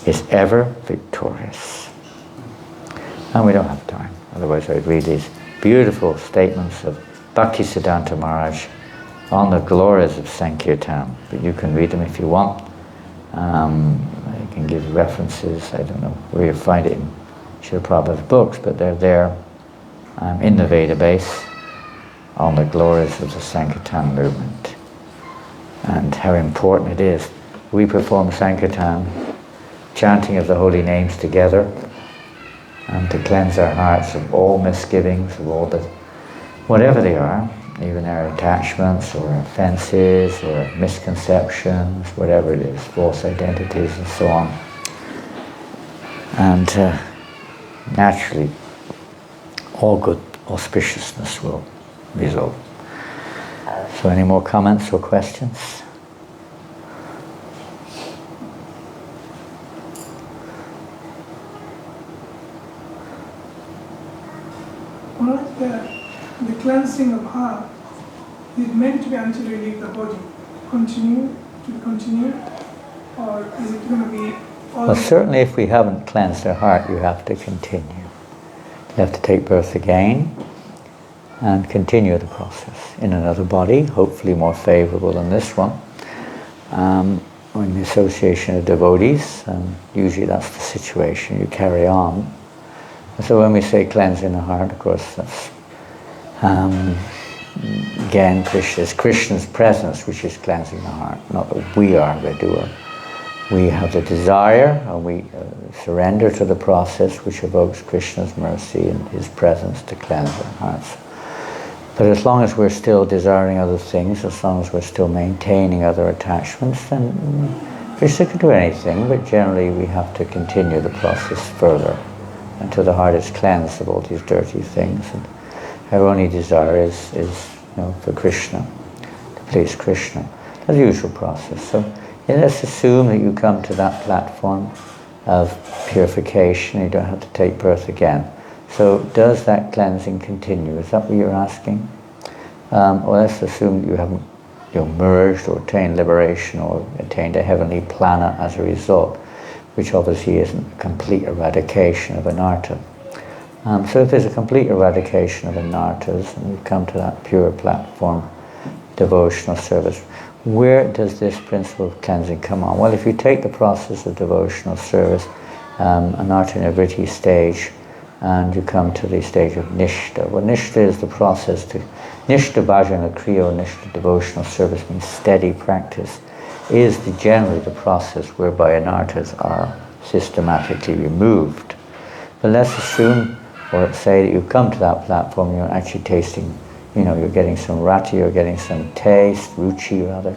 is ever victorious. And we don't have time, otherwise I'd read these beautiful statements of Bhaktisiddhanta Maharaj on the glories of Sankirtan, but you can read them if you want. I can give references, I don't know where you find it in Srila Prabhupada's books, but they're there in the Veda base on the glories of the Sankirtan movement and how important it is. We perform Sankirtan, chanting of the holy names together, and to cleanse our hearts of all misgivings, of all the, whatever they are, even our attachments or offenses or misconceptions, whatever it is, false identities and so on. And naturally, all good auspiciousness will result. So any more comments or questions? The cleansing of heart is meant to be until you leave the body. Continue, or is it going to be all? Well, certainly if we haven't cleansed our heart, you have to continue. You have to take birth again and continue the process in another body, hopefully more favorable than this one, or in the association of devotees, and usually that's the situation, you carry on. So when we say cleansing the heart, of course, that's again Krishna's presence which is cleansing the heart, not that we are the doer. We have the desire and we surrender to the process which evokes Krishna's mercy and his presence to cleanse our hearts. But as long as we're still desiring other things, as long as we're still maintaining other attachments, then Krishna can do anything, but generally we have to continue the process further until the heart is cleansed of all these dirty things. And our only desire is for Krishna, to please Krishna. That's the usual process. So let's assume that you come to that platform of purification, you don't have to take birth again. So does that cleansing continue? Is that what you're asking? Or let's assume that you haven't merged or attained liberation or attained a heavenly plana as a result, which obviously isn't a complete eradication of anartha. So if there's a complete eradication of anarthas and you come to that pure platform, devotional service, where does this principle of cleansing come on? Well, if you take the process of devotional service, anartha nivritti stage, and you come to the stage of nishta. Well, nishta is the process to, nishta bhajana kriya, nishta devotional service means steady practice, is generally the process whereby anarthas are systematically removed. But let's assume, or let's say that you've come to that platform, you're actually tasting, you're getting some rati, you're getting some taste, ruchi rather.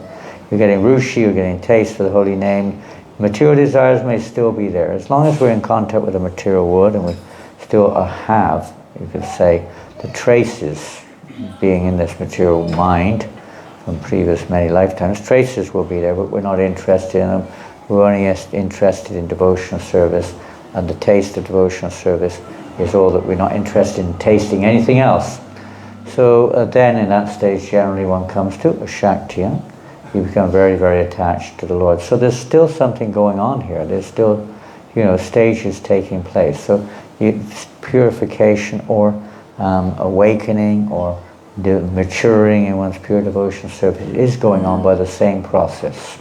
You're getting ruchi, you're getting taste for the holy name. Material desires may still be there. As long as we're in contact with the material world and we still have, you could say, the traces being in this material mind from previous many lifetimes, traces will be there, but we're not interested in them. We're only interested in devotional service, and the taste of devotional service is all that we're not interested in tasting anything else. So then in that stage generally one comes to a shaktiya. You become very, very attached to the Lord. So there's still something going on here. There's still, stages taking place. So purification or awakening or the maturing in one's pure devotional service is going on by the same process.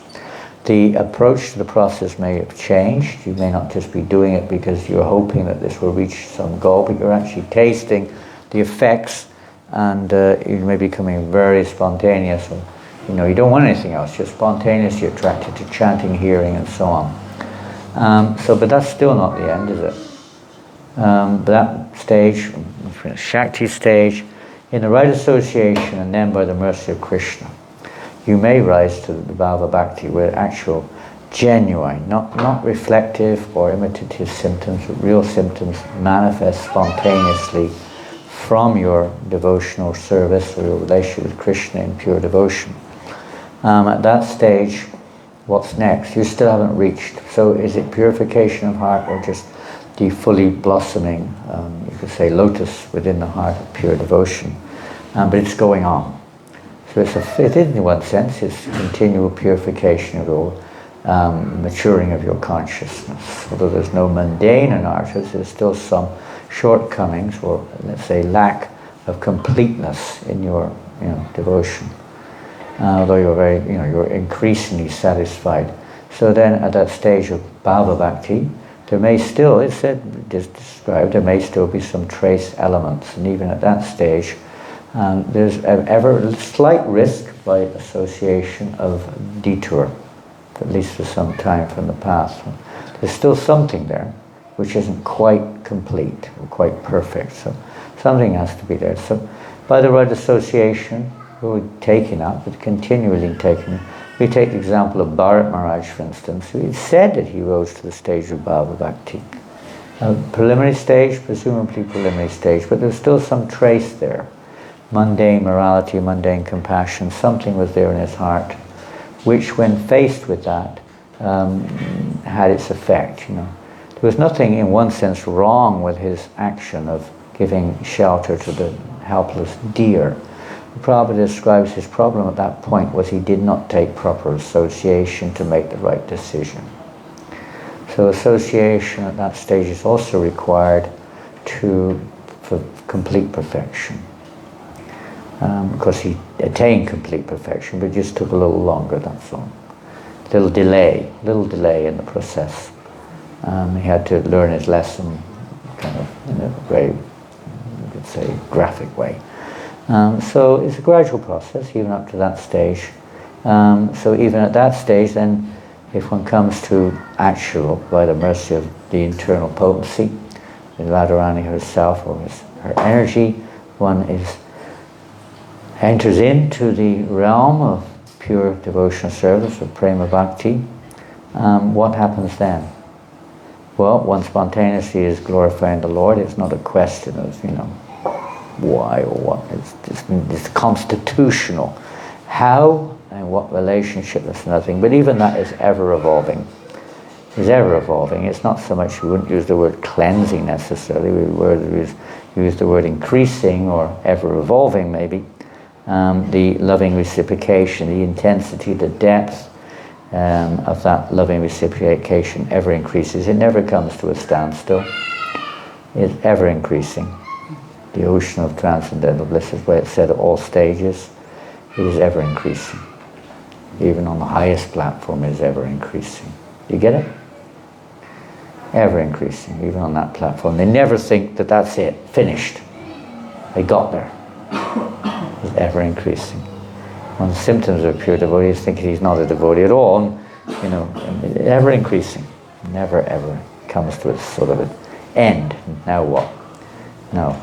The approach to the process may have changed. You may not just be doing it because you're hoping that this will reach some goal, but you're actually tasting the effects, and you may be becoming very spontaneous. Or, you don't want anything else, you're spontaneously attracted to chanting, hearing, and so on. But that's still not the end, is it? But that stage, Shakti stage, in the right association and then by the mercy of Krishna, you may rise to the Bhava Bhakti where actual, genuine, not reflective or imitative symptoms, but real symptoms manifest spontaneously from your devotional service or your relationship with Krishna in pure devotion. At that stage, what's next? You still haven't reached. So is it purification of heart or just the fully blossoming, you could say lotus within the heart of pure devotion? But it's going on. So it is, in one sense, it's continual purification of your maturing of your consciousness. Although there's no mundane anarthas, there's still some shortcomings or, let's say, lack of completeness in your devotion. Although you're you're increasingly satisfied. So then at that stage of Bhava Bhakti, there may still, it's said, just described, there may still be some trace elements. And even at that stage, there's ever a slight risk by association of detour, at least for some time from the path. There's still something there which isn't quite complete or quite perfect. So something has to be there. So by the right association, we're taking up, but continually taking it. We take the example of Bharat Maharaj, for instance, who said that he rose to the stage of Bhava Bhakti. Preliminary stage, presumably preliminary stage, but there's still some trace there. Mundane morality, mundane compassion, something was there in his heart, which when faced with that, had its effect. There was nothing in one sense wrong with his action of giving shelter to the helpless deer. Prabhupada describes his problem at that point was he did not take proper association to make the right decision. So association at that stage is also required for complete perfection. Because he attained complete perfection, but it just took a little longer, that's all. Little delay in the process. He had to learn his lesson kind of in a very, you could say, graphic way. So it's a gradual process, even up to that stage. So even at that stage, then, if one comes to actual, by the mercy of the internal potency, with Radharani herself or her energy, one enters into the realm of pure devotional service, of prema bhakti. What happens then? Well, one spontaneously is glorifying the Lord. It's not a question of, why or what. It's constitutional. How and what relationship, that's nothing. But even that is ever evolving. It's ever evolving. It's not so much, we wouldn't use the word cleansing necessarily. We would use the word increasing or ever evolving maybe. The loving reciprocation, the intensity, the depth of that loving reciprocation ever increases. It never comes to a standstill. It's ever increasing. The ocean of transcendental bliss is where it's said at all stages. It is ever increasing. Even on the highest platform, it is ever increasing. You get it? Ever increasing, even on that platform. They never think that that's it, finished. They got there. It's ever increasing. One of the symptoms of a pure devotee is thinking he's not a devotee at all. Ever increasing. Never ever comes to a sort of an end. Now what? No.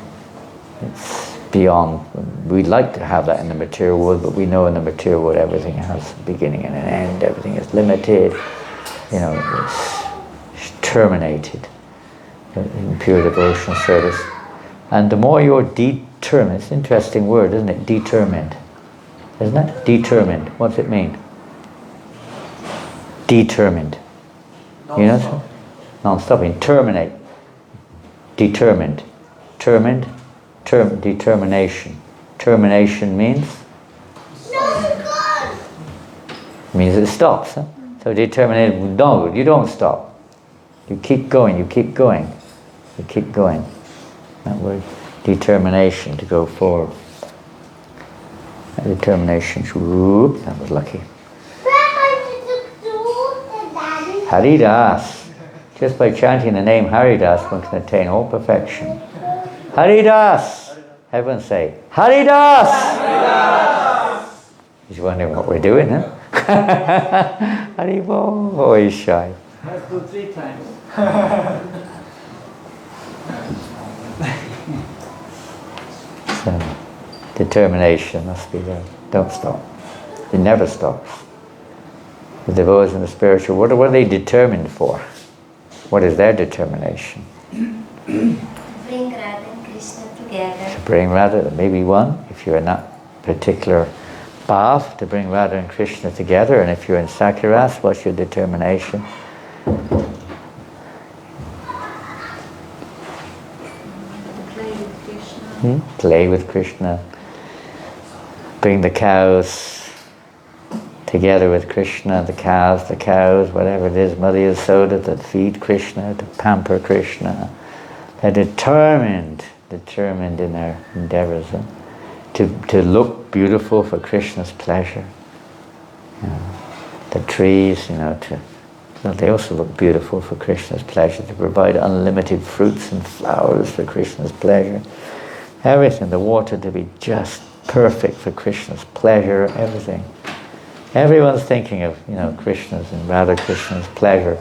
It's beyond. We'd like to have that in the material world, but we know in the material world everything has a beginning and an end. Everything is limited. It's terminated in pure devotional service. And the more you're determined, it's an interesting word, isn't it? Determined. Isn't it? Determined. What's it mean? Determined. Non-stop. Non-stopping. Terminate. Determined. Determination. Termination means? Means it stops. Huh? So determination, no, you don't stop. You keep going, you keep going. You keep going. That word, determination, to go forward. Determination. Whoop, that was lucky. Haridas. Just by chanting the name Haridas, one can attain all perfection. Haridas! Everyone say, Haridas! Haridas! He's wondering what we're doing, huh? Haribo. Oh, he's shy. Let's do 3 times. So, determination must be there. Don't stop. It never stops. The devotees in the spiritual, what are they determined for? What is their determination? Bring Radha and Krishna together. To bring Radha, maybe one, if you're in that particular path, to bring Radha and Krishna together, and if you're in Sakiras, what's your determination? Play with Krishna. Bring the cows together with Krishna, the cows, whatever it is, Mother Yasoda, that feed Krishna, to pamper Krishna. They're determined in their endeavors, to look beautiful for Krishna's pleasure. The trees, they also look beautiful for Krishna's pleasure, to provide unlimited fruits and flowers for Krishna's pleasure. Everything, the water to be just perfect for Krishna's pleasure, everything. Everyone's thinking of, Krishna's and Radha Krishna's pleasure.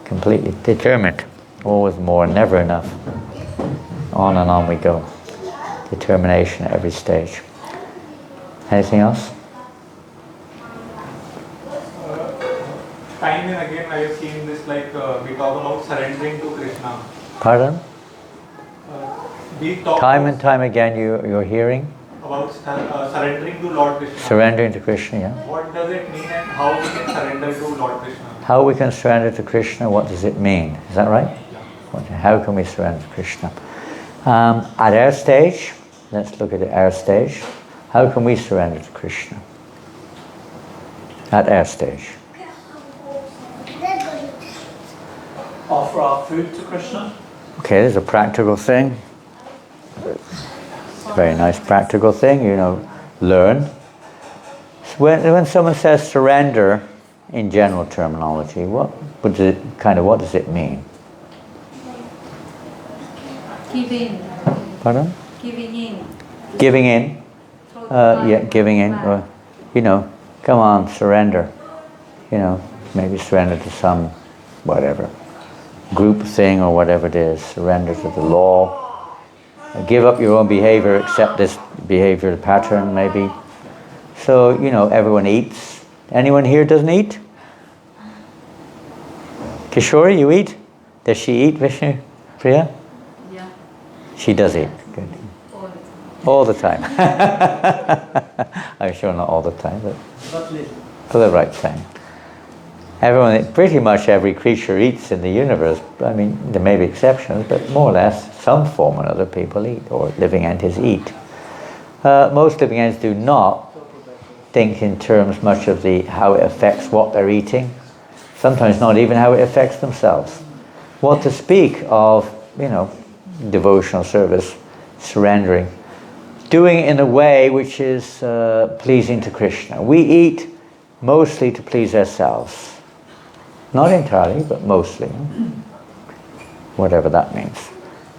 Completely determined. Always more, never enough. On and on we go. Determination at every stage. Anything else? Time and again I have seen this, we talk about surrendering to Krishna. Pardon? We talk Time and time again you're hearing? About surrendering to Lord Krishna. Surrendering to Krishna, yeah. What does it mean and how we can surrender to Lord Krishna? How we can surrender to Krishna, what does it mean? Is that right? Yeah. How can we surrender to Krishna? At our stage, let's look at our stage. How can we surrender to Krishna? At our stage. Offer our food to Krishna. Okay, there's a practical thing. Very nice practical thing, learn. When someone says surrender in general terminology, what does it mean? Giving. Pardon? Giving in. Giving in. Giving in. Come on, surrender. Maybe surrender to some, whatever, group thing or whatever it is. Surrender to the law. Give up your own behavior, accept this behavior pattern, maybe. So, everyone eats. Anyone here doesn't eat? Kishori, you eat? Does she eat, Vishnu? Priya? Yeah. She does eat. Good. All the time. I'm sure not all the time, but for the right time. Pretty much every creature eats in the universe. I mean, there may be exceptions, but more or less, some form or other people eat, or living entities eat. Most living entities do not think in terms much of how it affects what they're eating. Sometimes not even how it affects themselves. What to speak of, devotional service, surrendering, doing it in a way which is pleasing to Krishna. We eat mostly to please ourselves. Not entirely, but mostly. Whatever that means.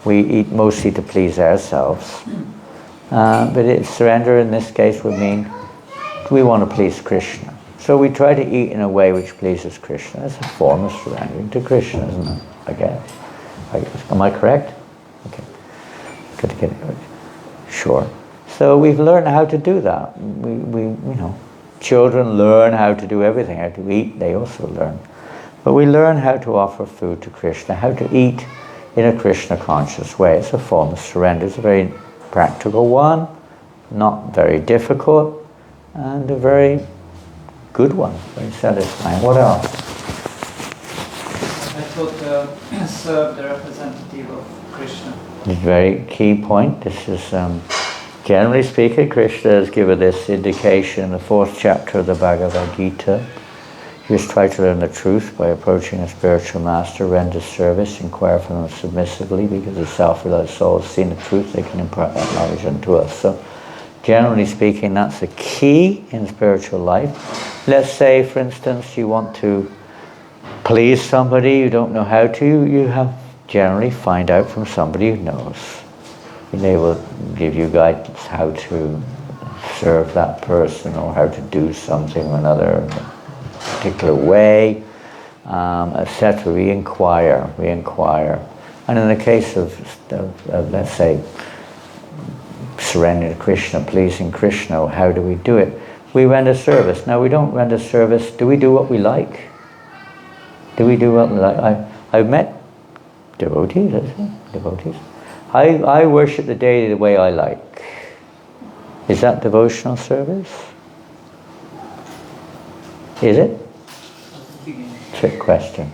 We eat mostly to please ourselves. But surrender in this case would mean we want to please Krishna. So we try to eat in a way which pleases Krishna. It's a form of surrendering to Krishna, isn't it? Again. Am I correct? Okay. Good to get it. Sure. So we've learned how to do that. Children learn how to do everything, how to eat, they also learn. But we learn how to offer food to Krishna, how to eat in a Krishna conscious way. It's a form of surrender. It's a very practical one, not very difficult, and a very good one, very satisfying. What else? I thought serve the representative of Krishna. It's a very key point. This is, generally speaking, Krishna has given this indication in the 4th chapter of the Bhagavad Gita. Just try to learn the truth by approaching a spiritual master, render service, inquire from them submissively, because the self-realized souls, seeing the truth, they can impart that knowledge unto us. So, Generally speaking, that's the key in spiritual life. Let's say, for instance, you want to please somebody, you don't know how to, you have generally find out from somebody who knows. And they will give you guidance how to serve that person or how to do something or another in a particular way, etc. We inquire. And in the case of let's say, surrendering to Krishna, pleasing Krishna, how do we do it? We render service. Now, we don't render service. Do we do what we like? Do we do what we like? I've met devotees, I worship the deity the way I like. Is that devotional service? Is it? Trick question.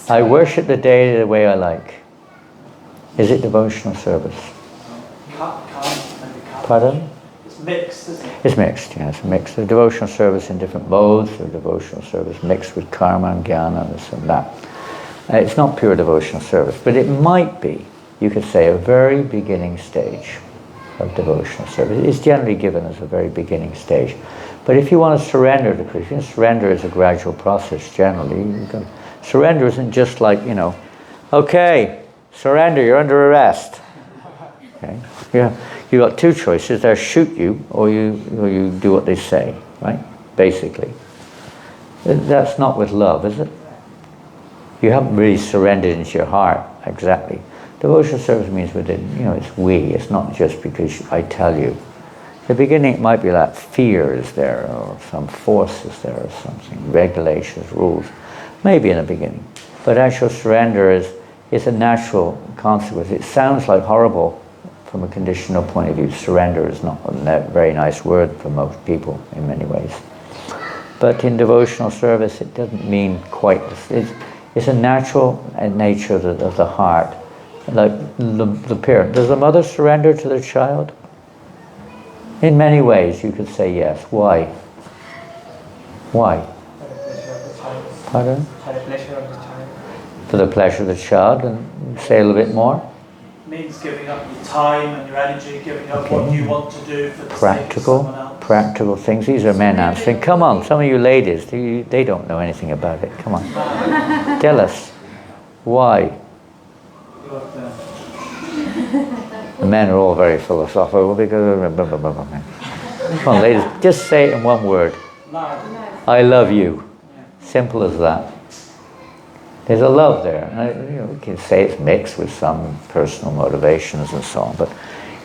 I worship the deity the way I like. Is it devotional service? Pardon? It's mixed, isn't it? It's mixed, yes, mixed. There's devotional service in different modes, or devotional service mixed with karma and jnana and this and that. It's not pure devotional service, but it might be, you could say, a very beginning stage of devotional service. It's generally given as a very beginning stage. But if you want to surrender to Krishna, surrender is a gradual process generally. Surrender isn't just like, okay, surrender, you're under arrest. Okay? Yeah. You got two choices: they shoot you, or you do what they say, right? Basically, that's not with love, is it? You haven't really surrendered into your heart exactly. Devotional service means within, it's we. It's not just because I tell you. The beginning it might be like fear is there, or some force is there, or something, regulations, rules, maybe in the beginning. But actual surrender is a natural consequence. It sounds like horrible. From a conditional point of view, surrender is not a very nice word for most people in many ways. But in devotional service, it doesn't mean quite this. It's a natural nature of the heart. Like the parent. Does the mother surrender to the child? In many ways, you could say yes. Why? Why? Pardon? For the pleasure of the child. For the pleasure of the child, and say a little bit more. Means giving up your time and your energy, giving up what you want to do for the sake of someone else. Practical things. These are men answering. Come on, some of you ladies, they don't know anything about it. Come on. Tell us. Why? The men are all very philosophical because... Come on, ladies, just say it in one word. I love you. Simple as that. There's a love there. We can say it's mixed with some personal motivations and so on, but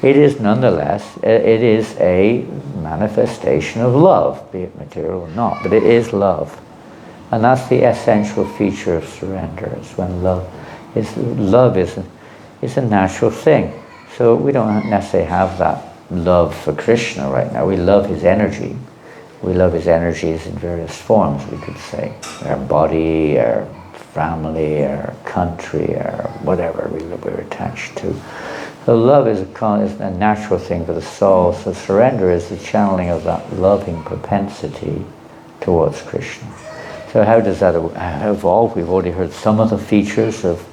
it is nonetheless, it is a manifestation of love, be it material or not, but it is love. And that's the essential feature of surrender, is when love is a natural thing. So we don't necessarily have that love for Krishna right now. We love his energy. We love his energies in various forms, we could say. Our body, our family, our country, or whatever we're attached to. So love is a natural thing for the soul. So surrender is the channeling of that loving propensity towards Krishna. So how does that evolve? We've already heard some of the features of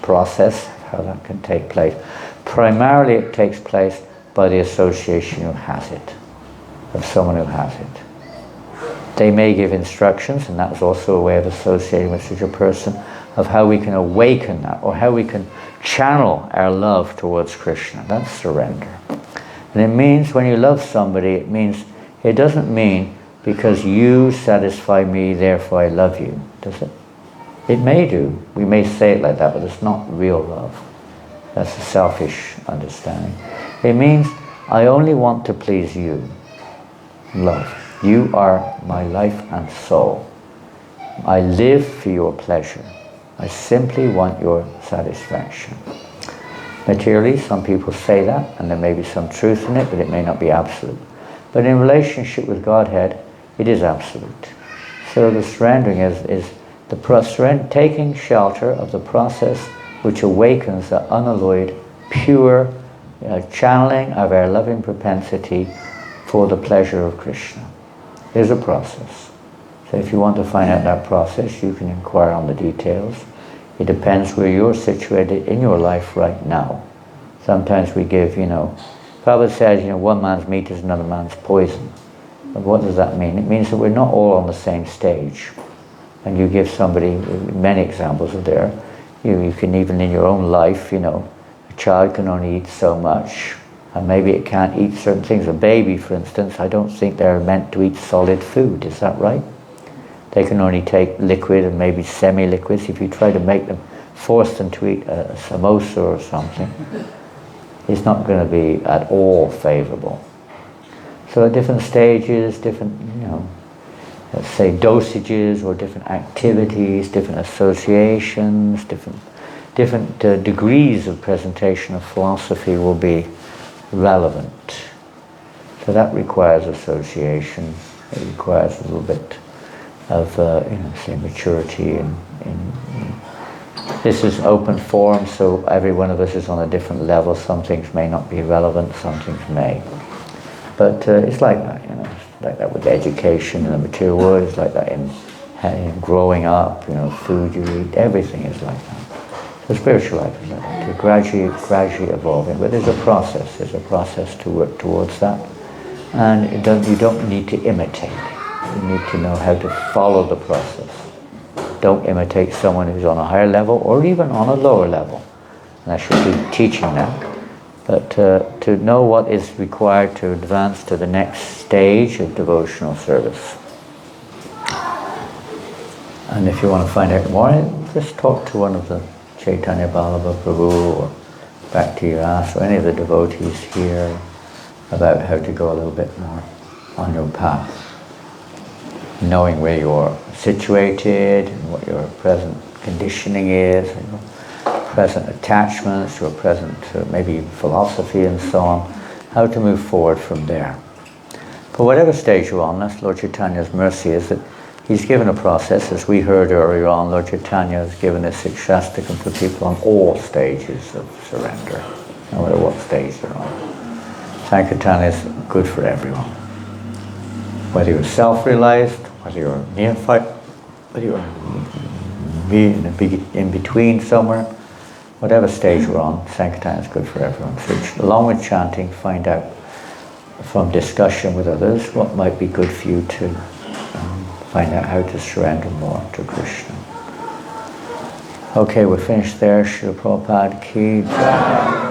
process, how that can take place. Primarily it takes place by the association who has it, of someone who has it. They may give instructions, and that's also a way of associating with such a person, of how we can awaken that, or how we can channel our love towards Krishna. That's surrender. And it means when you love somebody, it doesn't mean because you satisfy me, therefore I love you, does it? It may do. We may say it like that, but it's not real love. That's a selfish understanding. It means I only want to please you. Love. You are my life and soul. I live for your pleasure. I simply want your satisfaction. Materially, some people say that, and there may be some truth in it, but it may not be absolute. But in relationship with Godhead, it is absolute. So the surrendering is the taking shelter of the process which awakens the unalloyed, pure channeling of our loving propensity for the pleasure of Krishna. There's a process. So if you want to find out that process, you can inquire on the details. It depends where you're situated in your life right now. Sometimes we give, Prabhupada says, you know, one man's meat is another man's poison. But what does that mean? It means that we're not all on the same stage. And you give somebody, many examples are there. You can even in your own life, you know, a child can only eat so much. And maybe it can't eat certain things. A baby, for instance, I don't think they're meant to eat solid food. Is that right? They can only take liquid and maybe semi-liquids. If you try to make them, force them to eat a samosa or something, it's not going to be at all favorable. So at different stages, different, you know, let's say dosages or different activities, different associations, different degrees of presentation of philosophy will be relevant. So that requires association. It requires a little bit of, you know, say maturity. This is open forum, so every one of us is on a different level. Some things may not be relevant, some things may. But it's like that, you know. It's like that with education in the material world. It's like that in growing up. You know, food you eat, everything is like that. So spiritual life is like that. You're gradually evolving, but there's a process. There's a process to work towards that, and you don't need to imitate. You need to know how to follow the process. Don't imitate someone who's on a higher level or even on a lower level. And I should be teaching that. But to know what is required to advance to the next stage of devotional service. And if you want to find out more, just talk to one of the Chaitanya Ballabha Prabhu or Bhakti Ras or any of the devotees here about how to go a little bit more on your path. Knowing where you're situated and what your present conditioning is, you know, present attachments, your present maybe philosophy and so on, how to move forward from there. But whatever stage you're on, that's Lord Chaitanya's mercy, is that he's given a process. As we heard earlier on, Lord Chaitanya has given a Siksastakam for people on all stages of surrender, no matter what stage they're on. Sankirtan is good for everyone. Whether you're self-realized, whether you're neophyte, whether you're in between somewhere, whatever stage you're on, Sankirtan is good for everyone. So along with chanting, find out from discussion with others what might be good for you to find out how to surrender more to Krishna. Okay, we're finished there. Srila Prabhupada ki jai.